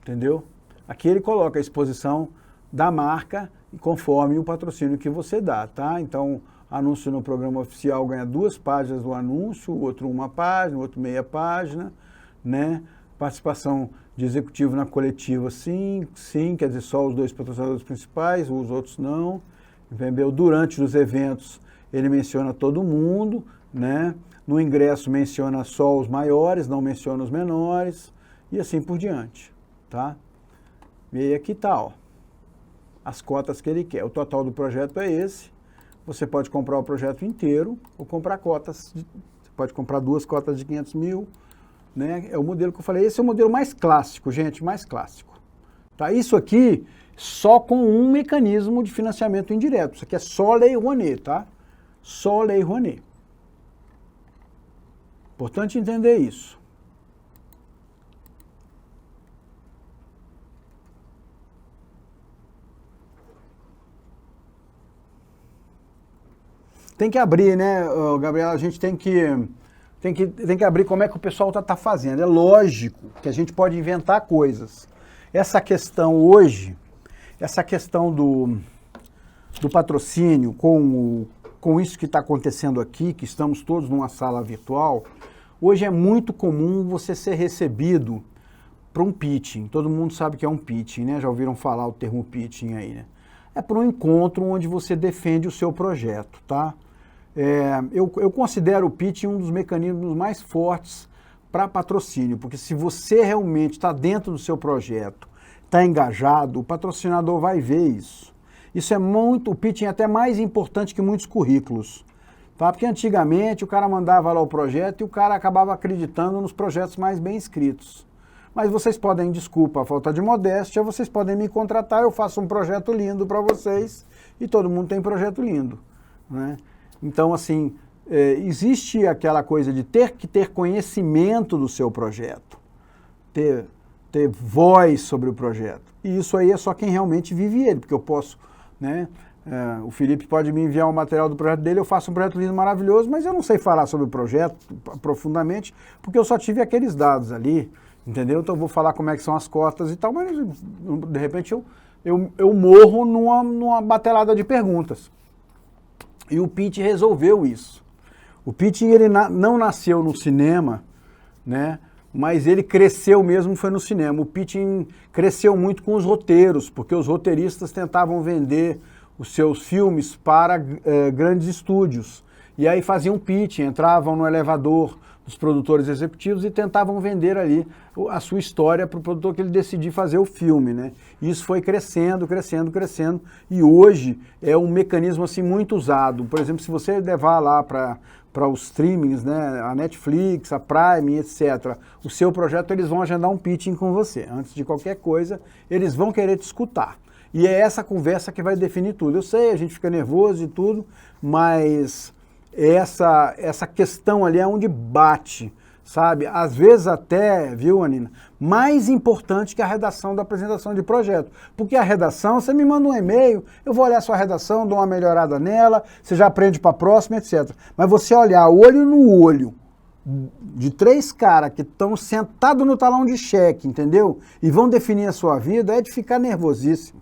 Entendeu? Aqui ele coloca a exposição da marca conforme o patrocínio que você dá, tá? Então, anúncio no programa oficial ganha 2 páginas do anúncio, o outro 1 página, o outro meia página, né? Participação de executivo na coletiva, sim, quer dizer, só os 2 patrocinadores principais, os outros não. Entendeu? Durante os eventos, ele menciona todo mundo, né? No ingresso menciona só os maiores, não menciona os menores, e assim por diante, tá? E aí aqui tá, ó, as cotas que ele quer. O total do projeto é esse. Você pode comprar o projeto inteiro ou comprar cotas. Você pode comprar 2 cotas de 500 mil, né? É o modelo que eu falei. Esse é o modelo mais clássico, gente, mais clássico. Tá? Isso aqui só com um mecanismo de financiamento indireto. Isso aqui é só Lei Rouanet, tá? Só Lei Rouanet. Importante entender isso. Tem que abrir, né, Gabriela? A gente tem que tem que abrir como é que o pessoal tá fazendo. É lógico que a gente pode inventar coisas. Essa questão hoje, essa questão do patrocínio com isso que está acontecendo aqui, que estamos todos numa sala virtual, hoje é muito comum você ser recebido para um pitching. Todo mundo sabe que é um pitching, né? Já ouviram falar o termo pitching aí, né? É para um encontro onde você defende o seu projeto, tá? Eu considero o pitching um dos mecanismos mais fortes para patrocínio, porque se você realmente está dentro do seu projeto, está engajado, o patrocinador vai ver isso. Isso é muito, o pitching é até mais importante que muitos currículos, tá? Porque antigamente o cara mandava lá o projeto e o cara acabava acreditando nos projetos mais bem escritos. Mas vocês podem, desculpa a falta de modéstia, vocês podem me contratar, eu faço um projeto lindo para vocês e todo mundo tem projeto lindo, né? Então, assim, existe aquela coisa de ter que ter conhecimento do seu projeto, ter voz sobre o projeto. E isso aí é só quem realmente vive ele, porque eu posso, né? O Felipe pode me enviar um material do projeto dele, eu faço um projeto lindo, maravilhoso, mas eu não sei falar sobre o projeto profundamente, porque eu só tive aqueles dados ali, entendeu? Então eu vou falar como é que são as cotas e tal, mas de repente eu morro numa batelada de perguntas. E o pitch resolveu isso. O pitching ele não nasceu no cinema, né? Mas ele cresceu mesmo, foi no cinema. O pitching cresceu muito com os roteiros, porque os roteiristas tentavam vender os seus filmes para grandes estúdios. E aí faziam pitching, entravam no elevador dos produtores executivos e tentavam vender ali a sua história para o produtor que ele decidir fazer o filme, né? E isso foi crescendo, crescendo, crescendo, e hoje é um mecanismo assim muito usado. Por exemplo, se você levar lá para os streamings, né, a Netflix, a Prime, etc., o seu projeto, eles vão agendar um pitching com você. Antes de qualquer coisa, eles vão querer te escutar. E é essa conversa que vai definir tudo. Eu sei, a gente fica nervoso e tudo, mas essa questão ali é onde bate, sabe? Às vezes até, viu, Anina, mais importante que a redação da apresentação de projeto. Porque a redação, você me manda um e-mail, eu vou olhar a sua redação, dou uma melhorada nela, você já aprende para a próxima, etc. Mas você olhar olho no olho de 3 caras que estão sentados no talão de cheque, entendeu? E vão definir a sua vida, é de ficar nervosíssimo.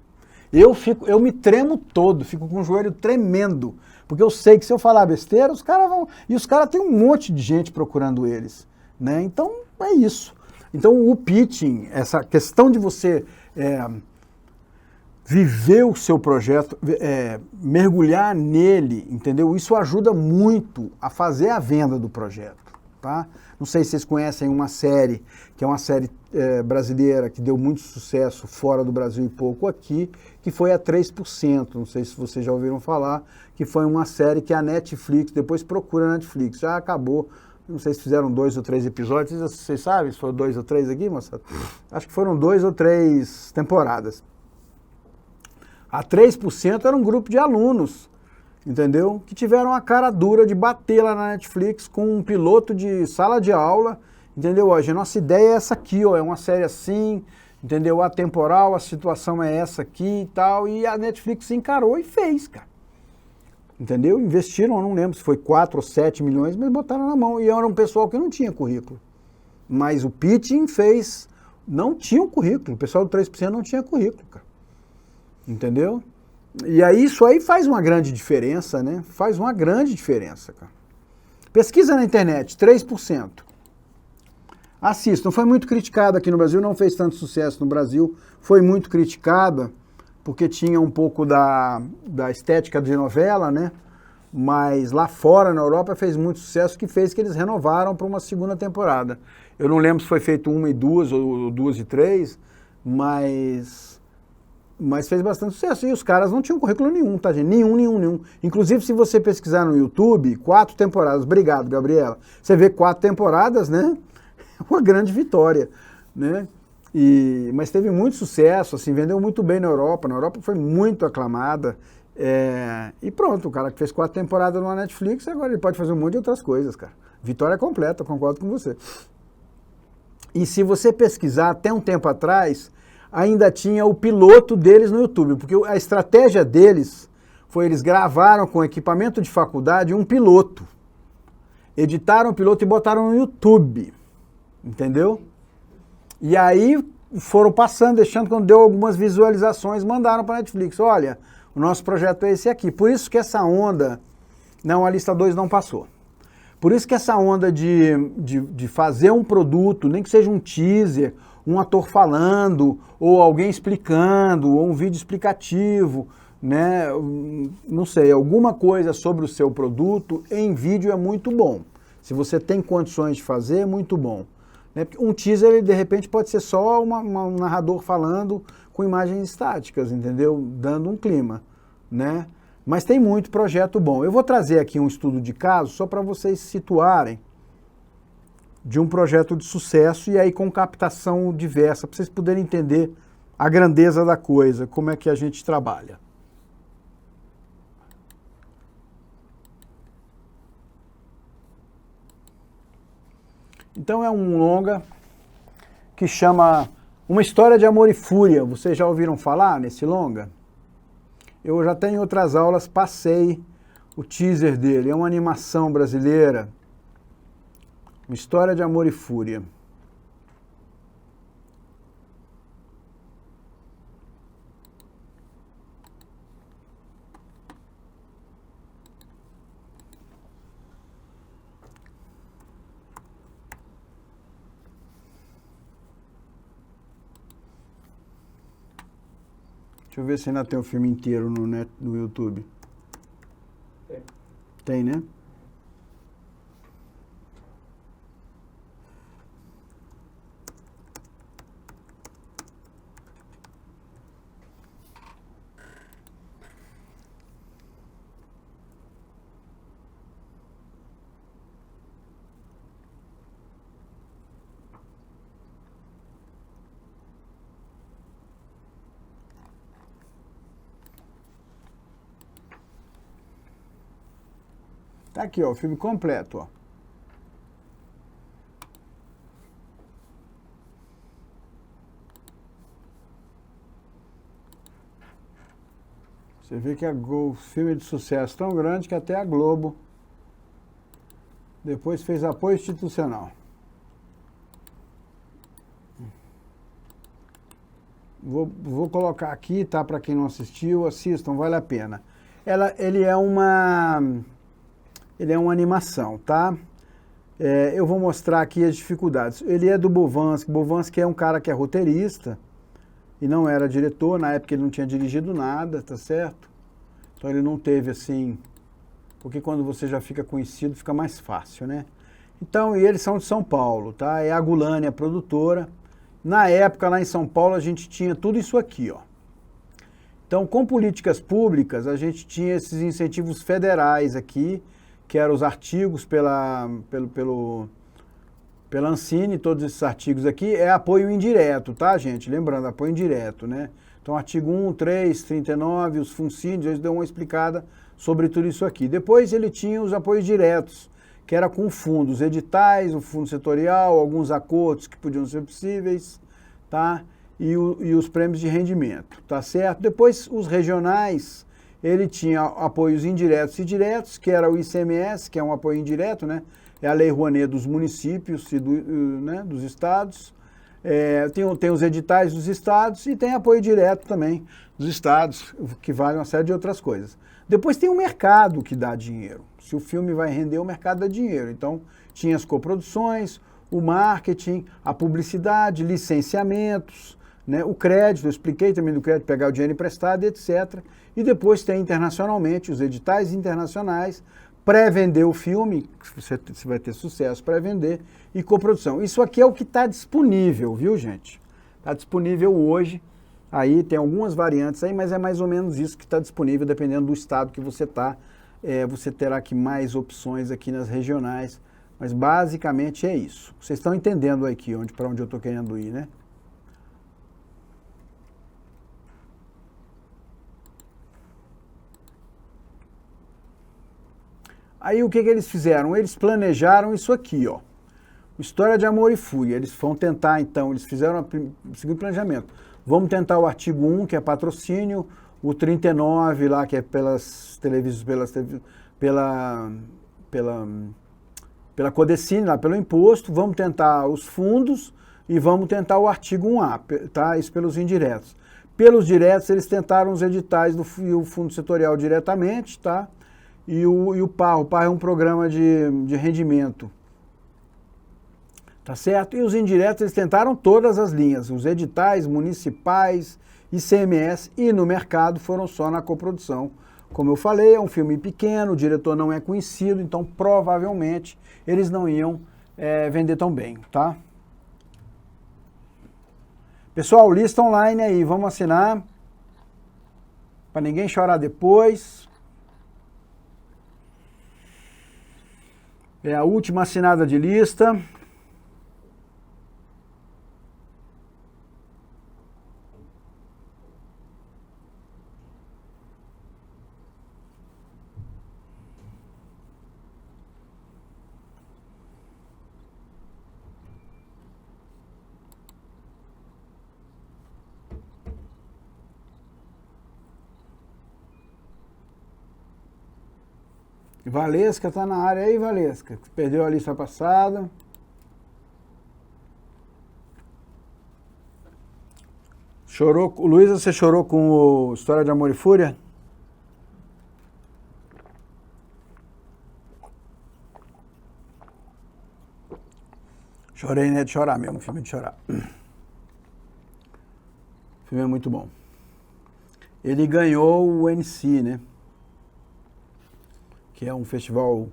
Eu me tremo todo, fico com o joelho tremendo, porque eu sei que se eu falar besteira, os caras vão... E os caras têm um monte de gente procurando eles, né? Então, é isso. Então, o pitching, essa questão de você viver o seu projeto, mergulhar nele, entendeu? Isso ajuda muito a fazer a venda do projeto, tá? Não sei se vocês conhecem uma série, que é uma série brasileira que deu muito sucesso fora do Brasil e pouco aqui, que foi a 3%, não sei se vocês já ouviram falar, que foi uma série que a Netflix, depois procura a Netflix, já acabou, não sei se fizeram 2 ou 3 episódios, vocês sabem se foram 2 ou 3 aqui, moçada? Acho que foram 2 ou 3 temporadas. A 3% era um grupo de alunos, entendeu? Que tiveram a cara dura de bater lá na Netflix com um piloto de sala de aula, entendeu? Hoje a nossa ideia é essa aqui, ó, é uma série assim, entendeu? Atemporal, a situação é essa aqui e tal, e a Netflix se encarou e fez, cara. Entendeu? Investiram, eu não lembro se foi 4 ou 7 milhões, mas botaram na mão, e era um pessoal que não tinha currículo. Mas o pitching fez, não tinha um currículo, o pessoal do 3% não tinha currículo, cara. Entendeu? E aí isso aí faz uma grande diferença, né? Faz uma grande diferença, cara. Pesquisa na internet, 3%. Assistam, foi muito criticada aqui no Brasil, não fez tanto sucesso no Brasil, foi muito criticada porque tinha um pouco da estética de novela, né? Mas lá fora, na Europa, fez muito sucesso, que fez que eles renovaram para uma segunda temporada. Eu não lembro se foi feito 1 e 2 ou 2 e 3, mas fez bastante sucesso. E os caras não tinham currículo nenhum, tá, gente? Nenhum. Inclusive, se você pesquisar no YouTube, 4 temporadas. Obrigado, Gabriela. Você vê 4 temporadas, né? Uma grande vitória, né? Mas teve muito sucesso, assim, vendeu muito bem na Europa. Na Europa foi muito aclamada. E pronto, o cara que fez 4 temporadas na Netflix, agora ele pode fazer um monte de outras coisas, cara. Vitória completa, concordo com você. E se você pesquisar, até um tempo atrás, ainda tinha o piloto deles no YouTube, porque a estratégia deles foi, eles gravaram com equipamento de faculdade um piloto. editaram o piloto e botaram no YouTube, entendeu? E aí foram passando, deixando, quando deu algumas visualizações, mandaram para a Netflix, olha, o nosso projeto é esse aqui. Por isso que essa onda, não, a lista 2 não passou. Por isso que essa onda de fazer um produto, nem que seja um teaser, um ator falando, ou alguém explicando, ou um vídeo explicativo, né? Não sei, alguma coisa sobre o seu produto em vídeo é muito bom. Se você tem condições de fazer, é muito bom. Né? Um teaser, de repente, pode ser só um narrador falando com imagens estáticas, entendeu? Dando um clima, né? Mas tem muito projeto bom. Eu vou trazer aqui um estudo de caso só para vocês se situarem de um projeto de sucesso e aí com captação diversa, para vocês poderem entender a grandeza da coisa, como é que a gente trabalha. Então é um longa que chama Uma História de Amor e Fúria. Vocês já ouviram falar nesse longa? Eu já tenho outras aulas, passei o teaser dele. É uma animação brasileira. Uma História de Amor e Fúria. Deixa eu ver se ainda tem o filme inteiro no YouTube. Tem. Tem, né? Tá aqui, ó, o filme completo, ó. Você vê que o filme é de sucesso tão grande que até a Globo depois fez apoio institucional. Vou colocar aqui, tá? Para quem não assistiu, assistam, vale a pena. Ele é uma animação, tá? Eu vou mostrar aqui as dificuldades. Ele é do Bovansky. Bovansky é um cara que é roteirista e não era diretor. Na época ele não tinha dirigido nada, tá certo? Então ele não teve assim... Porque quando você já fica conhecido, fica mais fácil, né? Então, e eles são de São Paulo, tá? É a Gulani, a produtora. Na época, lá em São Paulo, a gente tinha tudo isso aqui, ó. Então, com políticas públicas, a gente tinha esses incentivos federais aqui, que eram os artigos pela Ancine, todos esses artigos aqui, é apoio indireto, tá, gente? Lembrando, apoio indireto, né? Então, artigo 1, 3, 39, os FUNCINES, eles dão uma explicada sobre tudo isso aqui. Depois ele tinha os apoios diretos, que era com fundos, editais, o fundo setorial, alguns acordos que podiam ser possíveis, tá? E os prêmios de rendimento, tá certo? Depois, os regionais, ele tinha apoios indiretos e diretos, que era o ICMS, que é um apoio indireto, né? É a Lei Rouanet dos municípios e né, dos estados. Tem os editais dos estados e tem apoio direto também dos estados, que vale uma série de outras coisas. Depois tem o mercado que dá dinheiro. Se o filme vai render, o mercado dá dinheiro. Então, tinha as coproduções, o marketing, a publicidade, licenciamentos, né, o crédito, eu expliquei também do crédito, pegar o dinheiro emprestado, etc. E depois tem internacionalmente os editais internacionais, pré-vender o filme, você vai ter sucesso, pré-vender, e coprodução. Isso aqui é o que está disponível, viu, gente? Está disponível hoje, aí tem algumas variantes aí, mas é mais ou menos isso que está disponível, dependendo do estado que você está. Você terá aqui mais opções aqui nas regionais, mas basicamente é isso. Vocês estão entendendo aqui para onde eu estou querendo ir, né? Aí o que eles fizeram? Eles planejaram isso aqui, ó. História de Amor e Fúria. Eles vão tentar, então, eles fizeram o seguinte planejamento. Vamos tentar o artigo 1, que é patrocínio, o 39 lá, que é pelas televisões, pela Codecine, lá pelo imposto, vamos tentar os fundos e vamos tentar o artigo 1A, tá? Isso pelos indiretos. Pelos diretos, eles tentaram os editais do Fundo Setorial diretamente, tá? E o PAR. O PAR é um programa de rendimento, tá certo? E os indiretos, eles tentaram todas as linhas, os editais municipais, ICMS, e no mercado foram só na coprodução. Como eu falei, é um filme pequeno, o diretor não é conhecido, então provavelmente eles não iam vender tão bem, tá? Pessoal, lista online aí, vamos assinar, para ninguém chorar depois. É a última assinada de lista. Valesca está na área aí, Valesca. Perdeu a lista passada. Chorou, Luísa, você chorou com o História de Amor e Fúria? Chorei, né? De chorar mesmo, filme de chorar. O filme é muito bom. Ele ganhou o Annecy, né? Que é um festival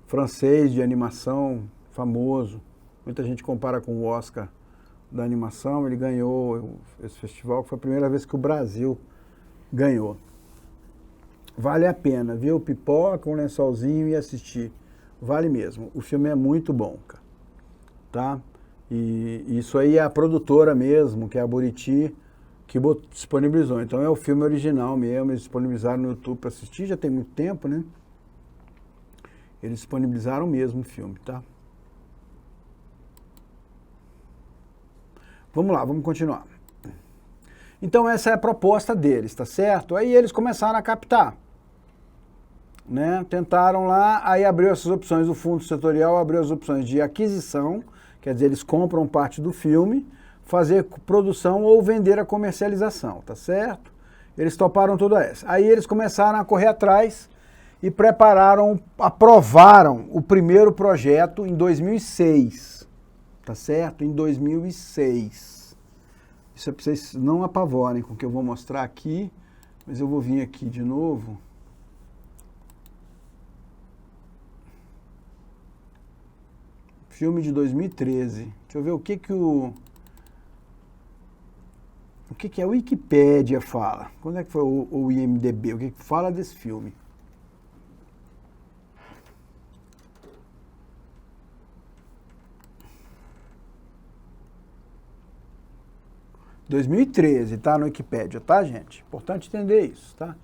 francês de animação famoso. Muita gente compara com o Oscar da animação. Ele ganhou esse festival, que foi a primeira vez que o Brasil ganhou. Vale a pena, viu? Pipoca, um lençolzinho e assistir. Vale mesmo. O filme é muito bom, cara. Tá? E isso aí é a produtora mesmo, que é a Buriti, que disponibilizou. Então é o filme original mesmo, eles disponibilizaram no YouTube para assistir, já tem muito tempo, né? Eles disponibilizaram mesmo o filme, tá? Vamos lá, vamos continuar. Então essa é a proposta deles, tá certo? Aí eles começaram a captar, né? Tentaram lá, aí abriu essas opções, o fundo setorial abriu as opções de aquisição, quer dizer, eles compram parte do filme, fazer produção ou vender a comercialização, tá certo? Eles toparam toda essa. Aí eles começaram a correr atrás e aprovaram o primeiro projeto em 2006, tá certo? Em 2006. Isso é para vocês não apavorem com o que eu vou mostrar aqui, mas eu vou vir aqui de novo. Filme de 2013. Deixa eu ver o que a Wikipédia fala. Quando é que foi o IMDb? O que fala desse filme? em 2013, tá? No Wikipédia, tá, gente? Importante entender isso, tá?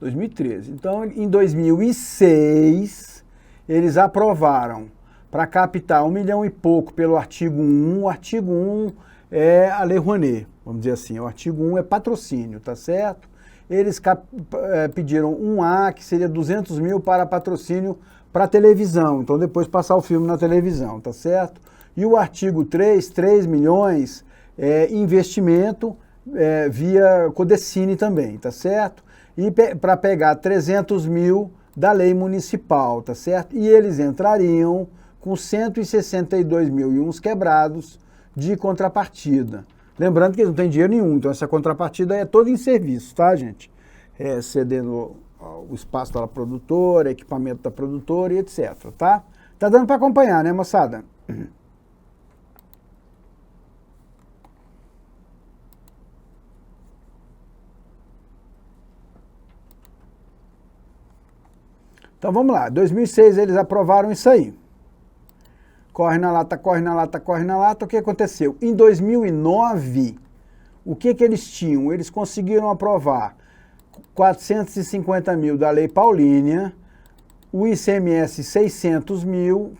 2013. Então, em 2006, eles aprovaram para captar 1 milhão e pouco pelo artigo 1. O artigo 1 é a Lei Rouanet, vamos dizer assim. O artigo 1 é patrocínio, tá certo? Eles pediram 1A, que seria 200 mil para patrocínio para televisão. Então, depois passar o filme na televisão, tá certo? E o artigo 3, 3 milhões, investimento via Codecine também, tá certo? E para pegar 300 mil da lei municipal, tá certo? E eles entrariam com 162 mil e uns quebrados de contrapartida. Lembrando que eles não têm dinheiro nenhum, então essa contrapartida é toda em serviço, tá, gente? Cedendo o espaço da produtora, equipamento da produtora e etc, tá? Tá dando para acompanhar, né, moçada? Então vamos lá, 2006 eles aprovaram isso aí. Corre na lata, corre na lata, corre na lata. O que aconteceu? Em 2009, o que eles tinham? Eles conseguiram aprovar 450 mil da Lei Paulínia, o ICMS 600 mil,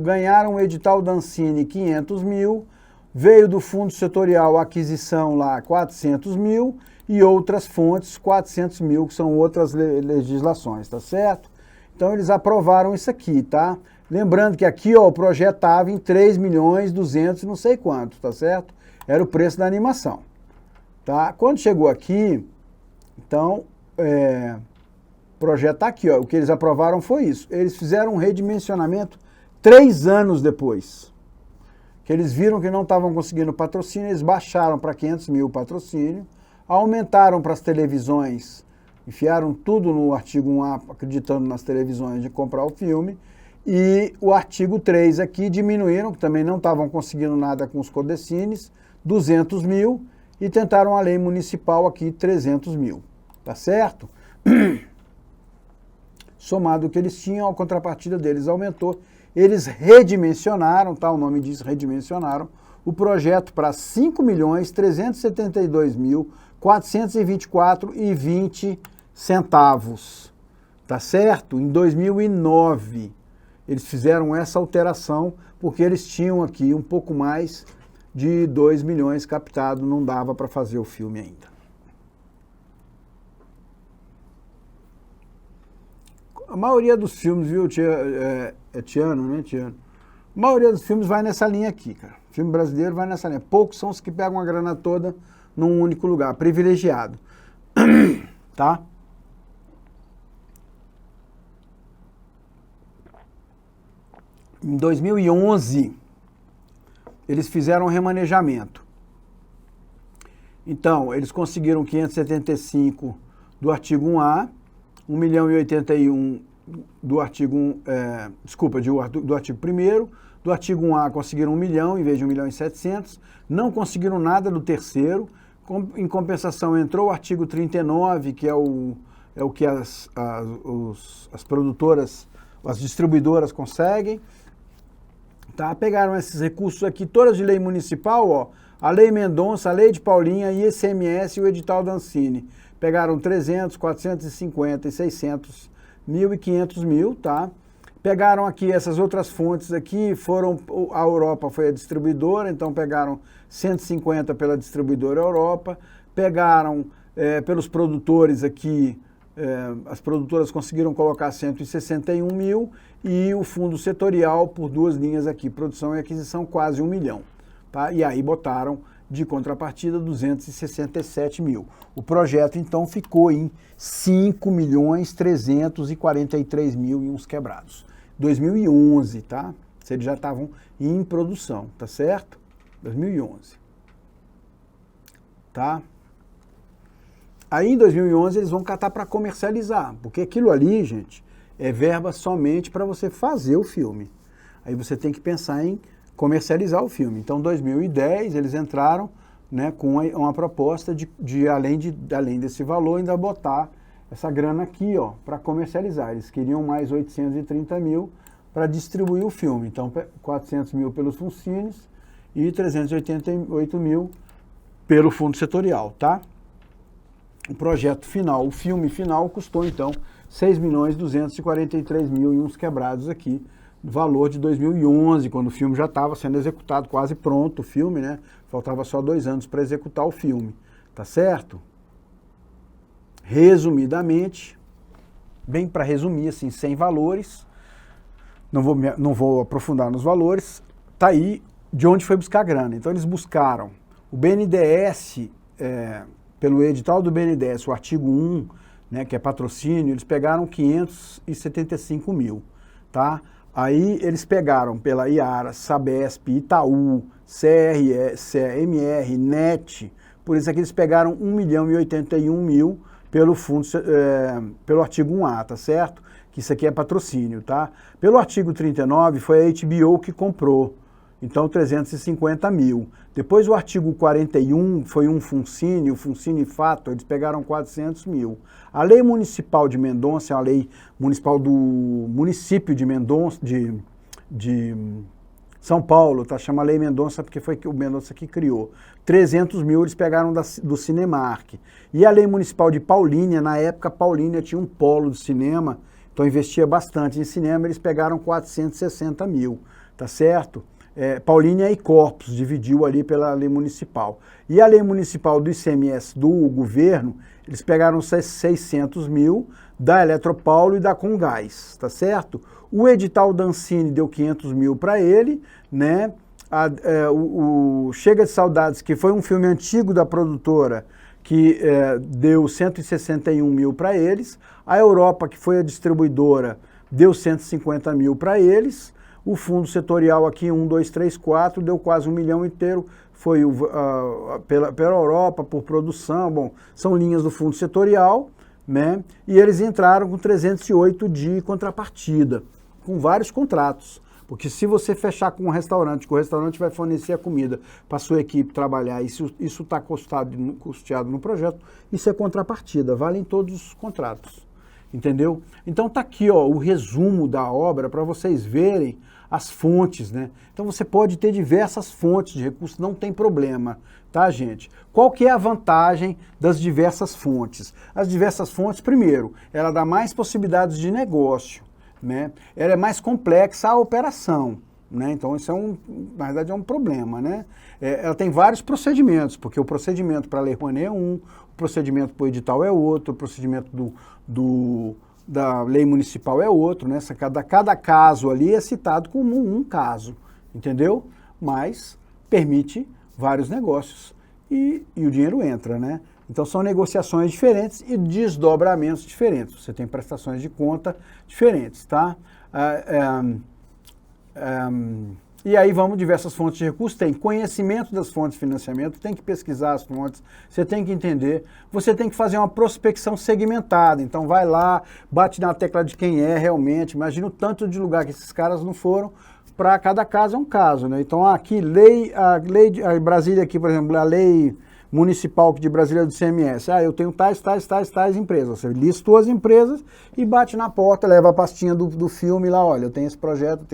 ganharam o edital da Ancine 500 mil, veio do Fundo Setorial a aquisição lá 400 mil e outras fontes 400 mil, que são outras legislações, tá certo? Então eles aprovaram isso aqui, tá? Lembrando que aqui, ó, o projeto estava em 3.200.000 não sei quanto, tá certo? Era o preço da animação, tá? Quando chegou aqui, então, o projeto está aqui, ó. O que eles aprovaram foi isso. Eles fizeram um redimensionamento 3 anos depois. Que eles viram que não estavam conseguindo patrocínio, eles baixaram para 500 mil o patrocínio, aumentaram para as televisões, enfiaram tudo no artigo 1A, acreditando nas televisões de comprar o filme, e o artigo 3 aqui diminuíram, que também não estavam conseguindo nada com os codecines, 200 mil, e tentaram a lei municipal aqui, 300 mil, tá certo? Somado o que eles tinham, a contrapartida deles aumentou. Eles redimensionaram, tá? O nome diz redimensionaram, o projeto para 5.372.424,20 tá certo? Em 2009, eles fizeram essa alteração, porque eles tinham aqui um pouco mais de 2 milhões captado, não dava para fazer o filme ainda. A maioria dos filmes, viu, Tiano, né, Tiano? A maioria dos filmes vai nessa linha aqui, cara. O filme brasileiro vai nessa linha. Poucos são os que pegam a grana toda num único lugar, privilegiado. Tá? Em 2011, eles fizeram um remanejamento. Então, eles conseguiram 575 do artigo 1A, 1.081 do artigo, do artigo 1º, do artigo 1A conseguiram 1 milhão em vez de 1.700.000, não conseguiram nada do terceiro, em compensação entrou o artigo 39, que é o que as produtoras, as distribuidoras conseguem, tá? Pegaram esses recursos aqui, todas de lei municipal, ó, a lei Mendonça, a lei de Paulinha, ICMS e o edital da Ancine. Pegaram 300, 450 e 600 mil e 500 mil, tá? Pegaram aqui essas outras fontes aqui, a Europa foi a distribuidora, então pegaram 150 pela distribuidora Europa, pegaram pelos produtores aqui, as produtoras conseguiram colocar 161 mil e o fundo setorial por 2 linhas aqui, produção e aquisição, quase 1 milhão, tá? E aí botaram de contrapartida 267 mil. O projeto, então, ficou em 5.343.000 e uns quebrados. 2011, tá? Eles já estavam em produção, tá certo? 2011. Tá? Aí, em 2011, eles vão catar para comercializar, porque aquilo ali, gente, é verba somente para você fazer o filme. Aí você tem que pensar em comercializar o filme. Então, em 2010, eles entraram, né, com uma proposta de além desse valor, ainda botar essa grana aqui, ó, para comercializar. Eles queriam mais 830 mil para distribuir o filme. Então, 400 mil pelos funcines e 388 mil pelo fundo setorial, tá? O projeto final, o filme final, custou, então, 6.243.000 e uns quebrados aqui, valor de 2011, quando o filme já estava sendo executado, quase pronto o filme, né? Faltava só 2 anos para executar o filme, tá certo? Resumidamente, bem para resumir, assim, sem valores, não vou aprofundar nos valores, tá aí de onde foi buscar grana. Então eles buscaram o BNDES, pelo edital do BNDES, o artigo 1, né, que é patrocínio, eles pegaram 575 mil, tá? Aí eles pegaram pela Iara, Sabesp, Itaú, CMR, NET, por isso aqui eles pegaram 1.081.000 pelo fundo, pelo artigo 1A, tá certo? Que isso aqui é patrocínio, tá? Pelo artigo 39 foi a HBO que comprou, então 350 mil. Depois o artigo 41 foi um Funcine, o Funcine Fato, eles pegaram 400 mil. A lei municipal de Mendonça, a lei municipal do município de Mendonça, de São Paulo, tá? Chama Lei Mendonça porque foi o Mendonça que criou. 300 mil eles pegaram do Cinemark. E a lei municipal de Paulínia, na época Paulínia tinha um polo de cinema, então investia bastante em cinema, eles pegaram 460 mil, tá certo? Paulínia e Corpus, dividiu ali pela lei municipal. E a lei municipal do ICMS do governo, eles pegaram 600 mil, da Eletropaulo e da Comgás, tá certo? O edital da Ancine deu 500 mil para ele, né? O Chega de Saudades, que foi um filme antigo da produtora, que deu 161 mil para eles. A Europa, que foi a distribuidora, deu 150 mil para eles. O fundo setorial aqui, 1, 2, 3, 4, deu quase 1 milhão inteiro. Foi pela Europa, por produção. Bom, são linhas do fundo setorial, né? E eles entraram com 308 de contrapartida, com vários contratos. Porque se você fechar com um restaurante, que o restaurante vai fornecer a comida para a sua equipe trabalhar, e isso está custeado no projeto, isso é contrapartida, vale em todos os contratos, entendeu? Então tá aqui, ó, o resumo da obra para vocês verem as fontes, né? Então você pode ter diversas fontes de recursos, não tem problema, tá, gente? Qual que é a vantagem das diversas fontes? As diversas fontes, primeiro, ela dá mais possibilidades de negócio, né? Ela é mais complexa a operação, né? Então isso na verdade é um problema, né? Ela tem vários procedimentos, porque o procedimento para a Lei Rouanet é um, o procedimento para o edital é outro, o procedimento da lei municipal é outro, né? Cada caso ali é citado como um caso, entendeu? Mas permite vários negócios e o dinheiro entra, né? Então são negociações diferentes e desdobramentos diferentes. Você tem prestações de conta diferentes, tá? E aí vamos diversas fontes de recursos, tem conhecimento das fontes de financiamento, tem que pesquisar as fontes, você tem que entender, você tem que fazer uma prospecção segmentada, então vai lá, bate na tecla de quem é realmente, imagina o tanto de lugar que esses caras não foram, para cada caso é um caso, né? Então aqui, a Brasília aqui, por exemplo, a lei municipal de Brasília do CMS, eu tenho tais empresas, você listou as empresas e bate na porta, leva a pastinha do filme lá, olha, eu tenho esse projeto,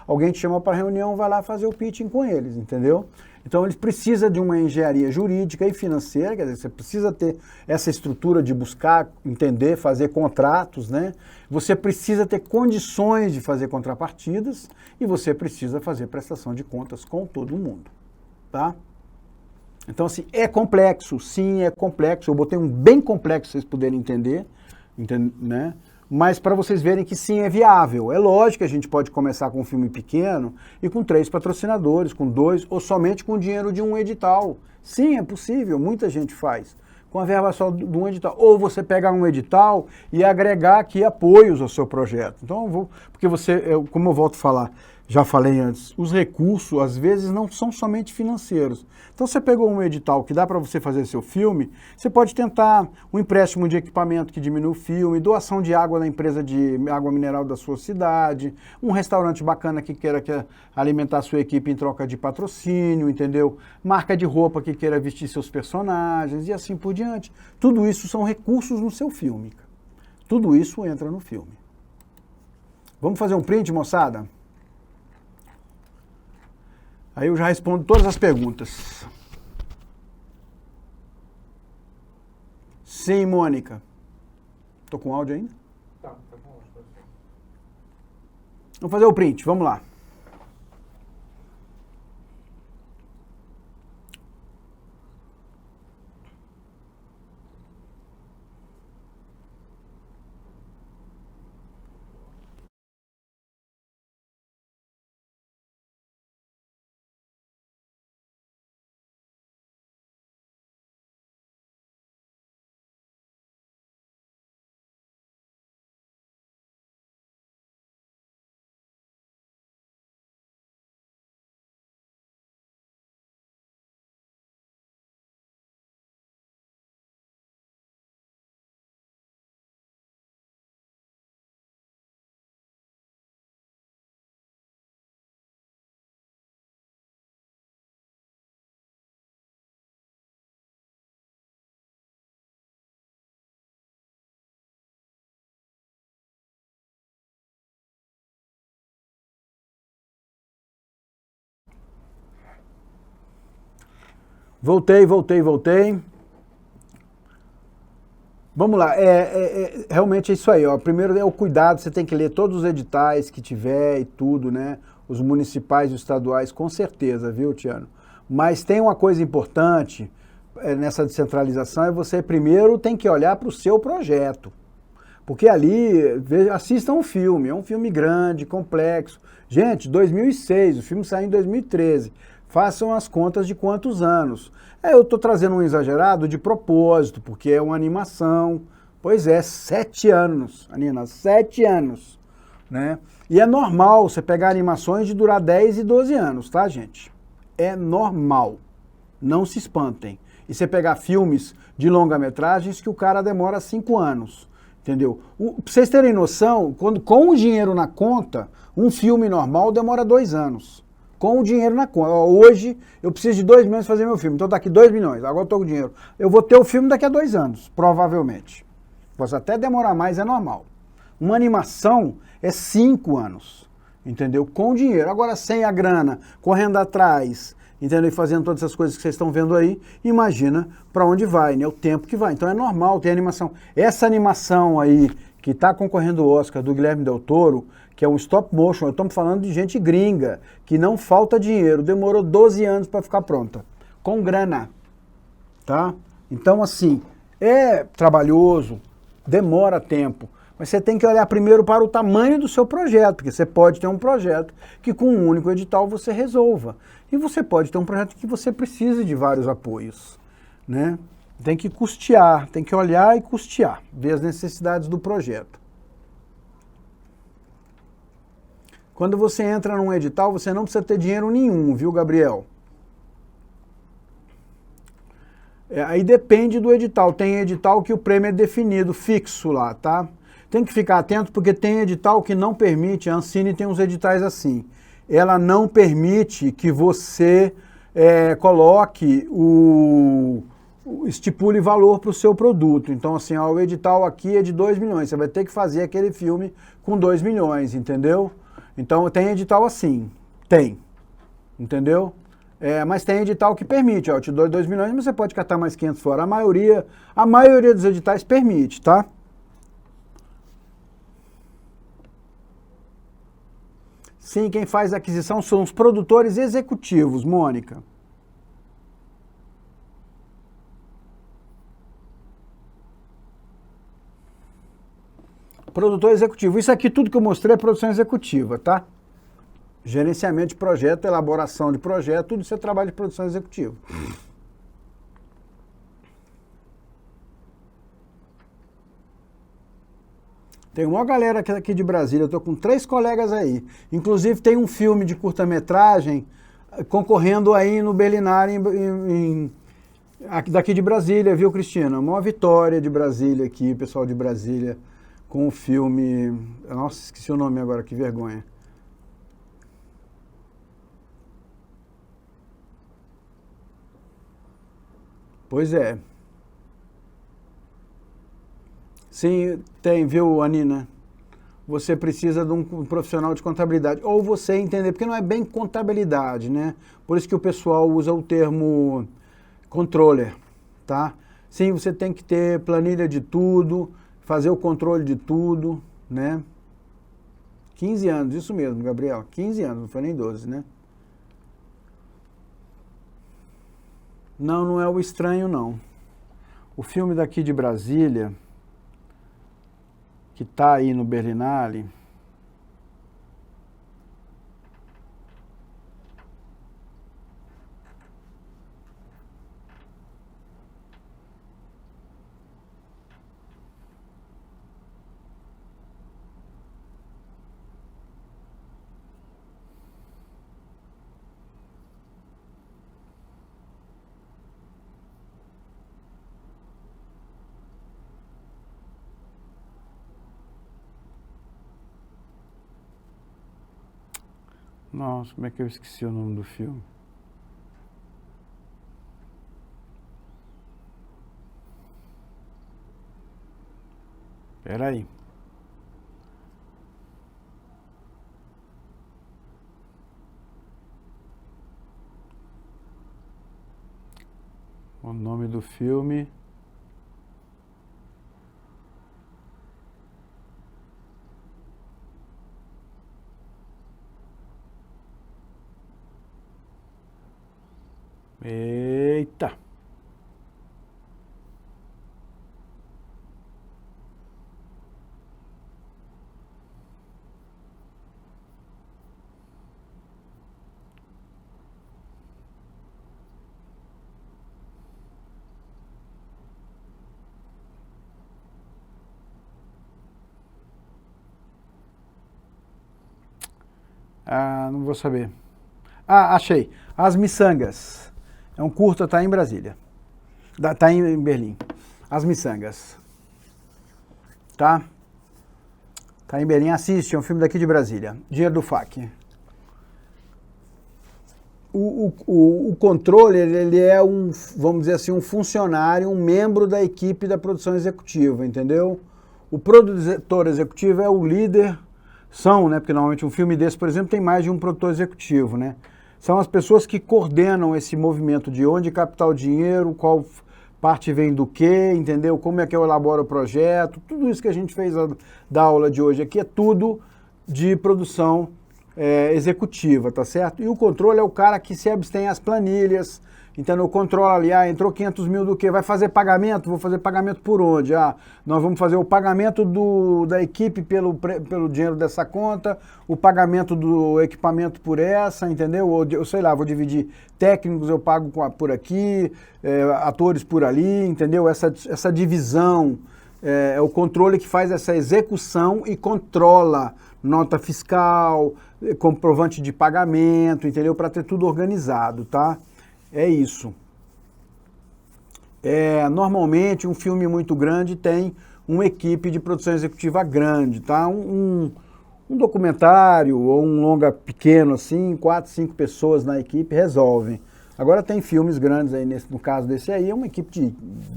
alguém te chama para reunião, vai lá fazer o pitching com eles, entendeu? Então eles precisam de uma engenharia jurídica e financeira, quer dizer, você precisa ter essa estrutura de buscar, entender, fazer contratos, né? Você precisa ter condições de fazer contrapartidas e você precisa fazer prestação de contas com todo mundo, tá? Então, assim, é complexo, sim, é complexo. Eu botei um bem complexo para vocês poderem entender, né? Mas para vocês verem que sim, é viável. É lógico que a gente pode começar com um filme pequeno e com 3 patrocinadores, com 2, ou somente com o dinheiro de um edital. Sim, é possível, muita gente faz. Com a verba só de um edital. Ou você pegar um edital e agregar aqui apoios ao seu projeto. Então, porque como eu volto a falar, já falei antes, os recursos às vezes não são somente financeiros. Então você pegou um edital que dá para você fazer seu filme, você pode tentar um empréstimo de equipamento que diminui o filme, doação de água na empresa de água mineral da sua cidade, um restaurante bacana que queira alimentar a sua equipe em troca de patrocínio, entendeu? Marca de roupa que queira vestir seus personagens e assim por diante. Tudo isso são recursos no seu filme. Tudo isso entra no filme. Vamos fazer um print, moçada? Aí eu já respondo todas as perguntas. Sim, Mônica. Tô com áudio ainda? Tá com áudio. Vamos fazer o print, vamos lá. Voltei. Vamos lá, realmente é isso aí, ó. Primeiro é o cuidado, você tem que ler todos os editais que tiver e tudo, né? Os municipais e os estaduais, com certeza, viu, Tiano? Mas tem uma coisa importante nessa descentralização, é você primeiro tem que olhar para o seu projeto. Porque ali, assistam o filme, é um filme grande, complexo. Gente, 2006, o filme saiu em 2013. Façam as contas de quantos anos. Eu estou trazendo um exagerado de propósito, porque é uma animação. Pois é, 7 anos, Anina, 7 anos. Né? E é normal você pegar animações de durar 10 e 12 anos, tá, gente? É normal. Não se espantem. E você pegar filmes de longa-metragens que o cara demora 5 anos. Entendeu? Pra vocês terem noção, com o dinheiro na conta, um filme normal demora 2 anos. Com o dinheiro na conta. Hoje, eu preciso de 2 milhões para fazer meu filme. Então, daqui 2 milhões. Agora eu estou com dinheiro. Eu vou ter o filme daqui a 2 anos, provavelmente. Posso até demorar mais, é normal. Uma animação é 5 anos. Entendeu? Com dinheiro. Agora, sem a grana, correndo atrás, entendeu? E fazendo todas essas coisas que vocês estão vendo aí, imagina para onde vai, né? O tempo que vai. Então é normal ter animação. Essa animação aí, que está concorrendo ao Oscar, do Guilherme Del Toro, que é um stop motion, estamos falando de gente gringa, que não falta dinheiro, demorou 12 anos para ficar pronta, com grana, tá? Então, assim, é trabalhoso, demora tempo, mas você tem que olhar primeiro para o tamanho do seu projeto, porque você pode ter um projeto que com um único edital você resolva. E você pode ter um projeto que você precisa de vários apoios, né? Tem que custear, tem que olhar e custear, ver as necessidades do projeto. Quando você entra num edital, você não precisa ter dinheiro nenhum, viu, Gabriel? Aí depende do edital. Tem edital que o prêmio é definido, fixo lá, tá? Tem que ficar atento porque tem edital que não permite, a Ancine tem uns editais assim. Ela não permite que você coloque estipule valor para o seu produto. Então, assim, o edital aqui é de 2 milhões, você vai ter que fazer aquele filme com 2 milhões, entendeu? Então, tem edital assim, tem, entendeu? Mas tem edital que permite, eu te dou 2 milhões, mas você pode catar mais 500 fora. A maioria dos editais permite, tá? Sim, quem faz a aquisição são os produtores executivos, Mônica. Produtor executivo. Isso aqui tudo que eu mostrei é produção executiva, tá? Gerenciamento de projeto, elaboração de projeto, tudo isso é trabalho de produção executiva. Tem uma galera aqui de Brasília, eu tô com 3 colegas aí. Inclusive tem um filme de curta-metragem concorrendo aí no Berlinale daqui de Brasília, viu, Cristina? Uma vitória de Brasília aqui, pessoal de Brasília, com o filme... Nossa, esqueci o nome agora, que vergonha. Pois é. Sim, tem, viu, Anina? Você precisa de um profissional de contabilidade. Ou você entender, porque não é bem contabilidade, né? Por isso que o pessoal usa o termo controller, tá? Sim, você tem que ter planilha de tudo, fazer o controle de tudo, né? 15 anos, isso mesmo, Gabriel. 15 anos, não foi nem 12, né? Não, não é o Estranho, não. O filme daqui de Brasília, que tá aí no Berlinale, nossa, como é que eu esqueci o nome do filme? Espera aí. O nome do filme... Eita! Não vou saber. Achei. As Miçangas. É um curta, tá em Brasília. Tá em Berlim. As Miçangas. Tá? Tá em Berlim, assiste, é um filme daqui de Brasília. Dinheiro do FAC. O controle, ele é vamos dizer assim, um funcionário, um membro da equipe da produção executiva, entendeu? O produtor executivo é o líder, né? Porque normalmente um filme desse, por exemplo, tem mais de um produtor executivo, né? São as pessoas que coordenam esse movimento de onde captar o dinheiro, qual parte vem do quê, entendeu? Como é que eu elaboro o projeto, tudo isso que a gente fez da aula de hoje aqui é tudo de produção executiva, tá certo? E o controle é o cara que se abstém às planilhas, então controla ali, entrou 500 mil do quê? Vai fazer pagamento? Vou fazer pagamento por onde? Nós vamos fazer o pagamento da equipe pelo dinheiro dessa conta, o pagamento do equipamento por essa, entendeu? Ou eu sei lá, vou dividir técnicos, eu pago por aqui, atores por ali, entendeu? Essa divisão é o controle que faz essa execução e controla nota fiscal, comprovante de pagamento, entendeu? Para ter tudo organizado, tá? É isso. Normalmente, um filme muito grande tem uma equipe de produção executiva grande, tá? Um documentário ou um longa pequeno, assim, 4, 5 pessoas na equipe resolvem. Agora tem filmes grandes aí, no caso desse aí, é uma equipe de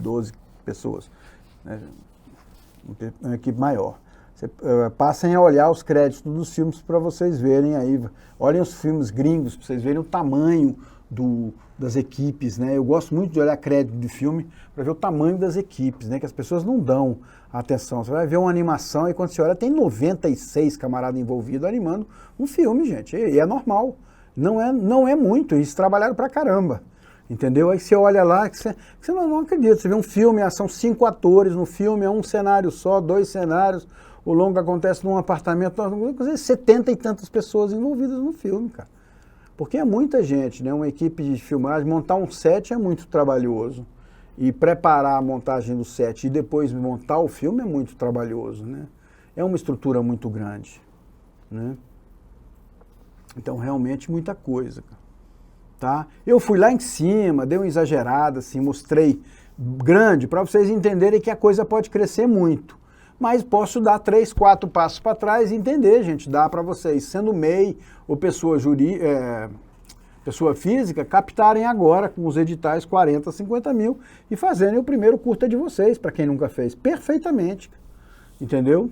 12 pessoas, né? Uma equipe maior. Passem a olhar os créditos dos filmes para vocês verem aí. Olhem os filmes gringos para vocês verem o tamanho das equipes, né? Eu gosto muito de olhar crédito de filme para ver o tamanho das equipes, né? Que as pessoas não dão atenção. Você vai ver uma animação e quando você olha tem 96 camaradas envolvidos animando um filme, gente. E é normal. Não é muito. Eles trabalharam pra caramba. Entendeu? Aí você olha lá, que você não acredita. Você vê um filme, são 5 atores no filme, é um cenário só, 2 cenários. O longo acontece num apartamento, 70 e tantas pessoas envolvidas no filme, cara. Porque é muita gente, né? Uma equipe de filmagem, montar um set é muito trabalhoso. E preparar a montagem do set e depois montar o filme é muito trabalhoso, né? É uma estrutura muito grande, né? Então, realmente, muita coisa, tá? Eu fui lá em cima, dei uma exagerada, assim, mostrei grande para vocês entenderem que a coisa pode crescer muito. Mas posso dar 3, 4 passos para trás e entender, gente, dá para vocês, sendo MEI ou pessoa física, captarem agora com os editais 40, 50 mil e fazerem o primeiro curta de vocês, para quem nunca fez, perfeitamente, entendeu?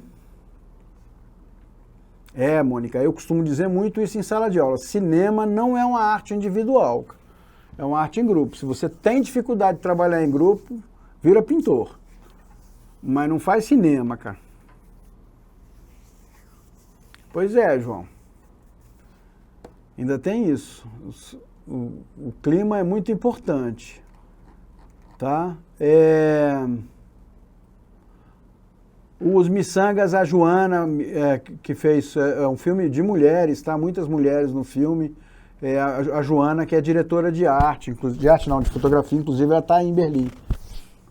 Mônica, eu costumo dizer muito isso em sala de aula, cinema não é uma arte individual, é uma arte em grupo. Se você tem dificuldade de trabalhar em grupo, vira pintor. Mas não faz cinema, cara. Pois é, João. Ainda tem isso. O clima é muito importante. Tá? Os Miçangas, a Joana, que fez um filme de mulheres, tá? Muitas mulheres no filme. A Joana, que é diretora de arte, de fotografia, inclusive ela está em Berlim.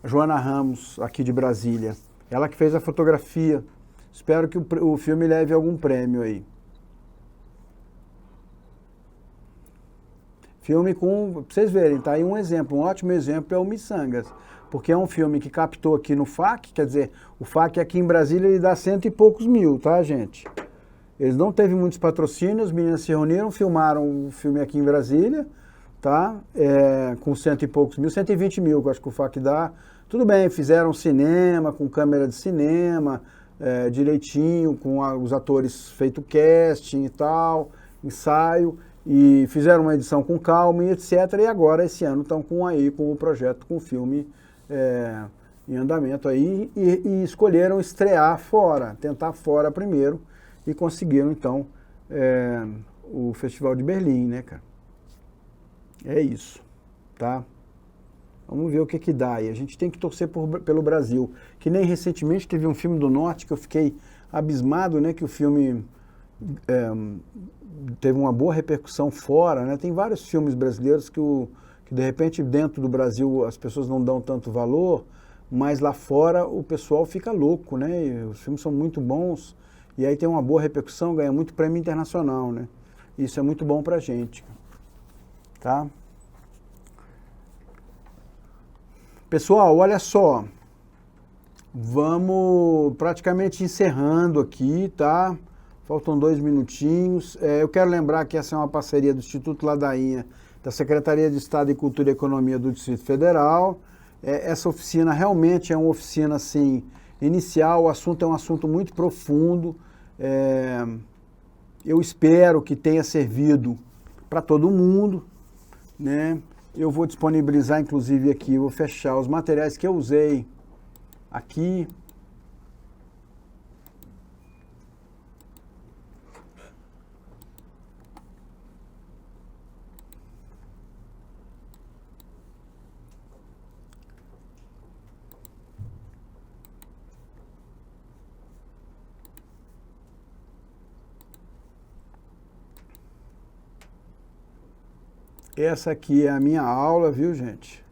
Joana Ramos, aqui de Brasília. Ela que fez a fotografia. Espero que o filme leve algum prêmio aí. Filme pra vocês verem, tá aí um exemplo, um ótimo exemplo é o Miçangas. Porque é um filme que captou aqui no FAC, quer dizer, o FAC aqui em Brasília ele dá 100 e poucos mil, tá, gente? Eles não teve muitos patrocínios, as meninas se reuniram, filmaram o filme aqui em Brasília, tá? Com 100 e poucos mil, 120 mil, que eu acho que o FAC dá. Tudo bem, fizeram cinema, com câmera de cinema, direitinho, com os atores feito casting e tal, ensaio, e fizeram uma edição com calma e etc. E agora, esse ano, estão com o projeto, com o filme em andamento aí, e escolheram estrear fora, tentar fora primeiro, e conseguiram, então, o Festival de Berlim, né, cara? É isso, tá? Vamos ver o que dá aí. A gente tem que torcer pelo Brasil. Que nem recentemente teve um filme do Norte que eu fiquei abismado, né? Que o filme teve uma boa repercussão fora, né? Tem vários filmes brasileiros que de repente dentro do Brasil as pessoas não dão tanto valor, mas lá fora o pessoal fica louco, né? E os filmes são muito bons e aí tem uma boa repercussão, ganha muito prêmio internacional, né? Isso é muito bom para a gente, tá? Pessoal, olha só, vamos praticamente encerrando aqui, tá? Faltam 2 minutinhos. Eu quero lembrar que essa é uma parceria do Instituto Ladainha, da Secretaria de Estado de Cultura e Economia do Distrito Federal. Essa oficina realmente é uma oficina assim, inicial, o assunto é um assunto muito profundo. Eu espero que tenha servido para todo mundo, né? Eu vou disponibilizar, inclusive aqui, vou fechar os materiais que eu usei aqui. Essa aqui é a minha aula, viu, gente?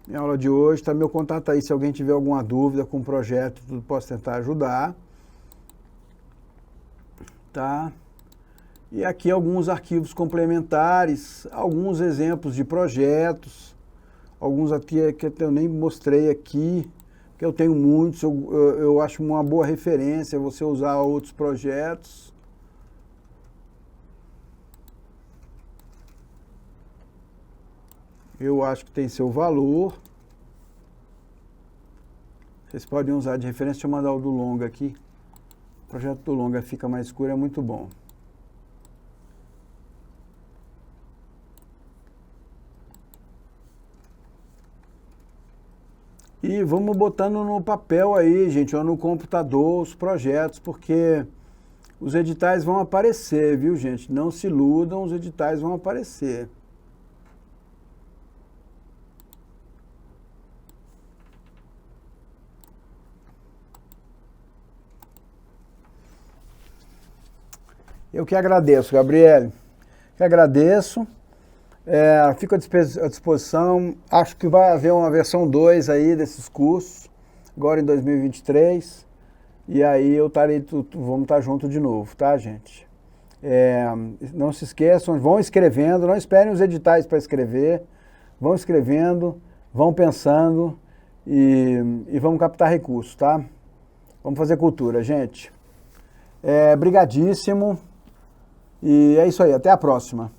Minha aula de hoje, tá meu contato aí, se alguém tiver alguma dúvida com o projeto, tudo, posso tentar ajudar. Tá? E aqui alguns arquivos complementares, alguns exemplos de projetos, alguns aqui que eu nem mostrei aqui, que eu tenho muitos, eu acho uma boa referência você usar outros projetos. Eu acho que tem seu valor. Vocês podem usar de referência. Deixa eu mandar o do Longa aqui. O projeto do Longa Fica Mais Escuro é muito bom. E vamos botando no papel aí, gente, ou no computador, os projetos, porque os editais vão aparecer, viu, gente? Não se iludam, os editais vão aparecer. Eu que agradeço, Gabriele. Que agradeço. Fico à disposição. Acho que vai haver uma versão 2 aí desses cursos, agora em 2023. E aí vamos estar junto de novo, tá, gente? Não se esqueçam, vão escrevendo, não esperem os editais para escrever. Vão escrevendo, vão pensando e vamos captar recursos, tá? Vamos fazer cultura, gente. Brigadíssimo. E é isso aí, até a próxima.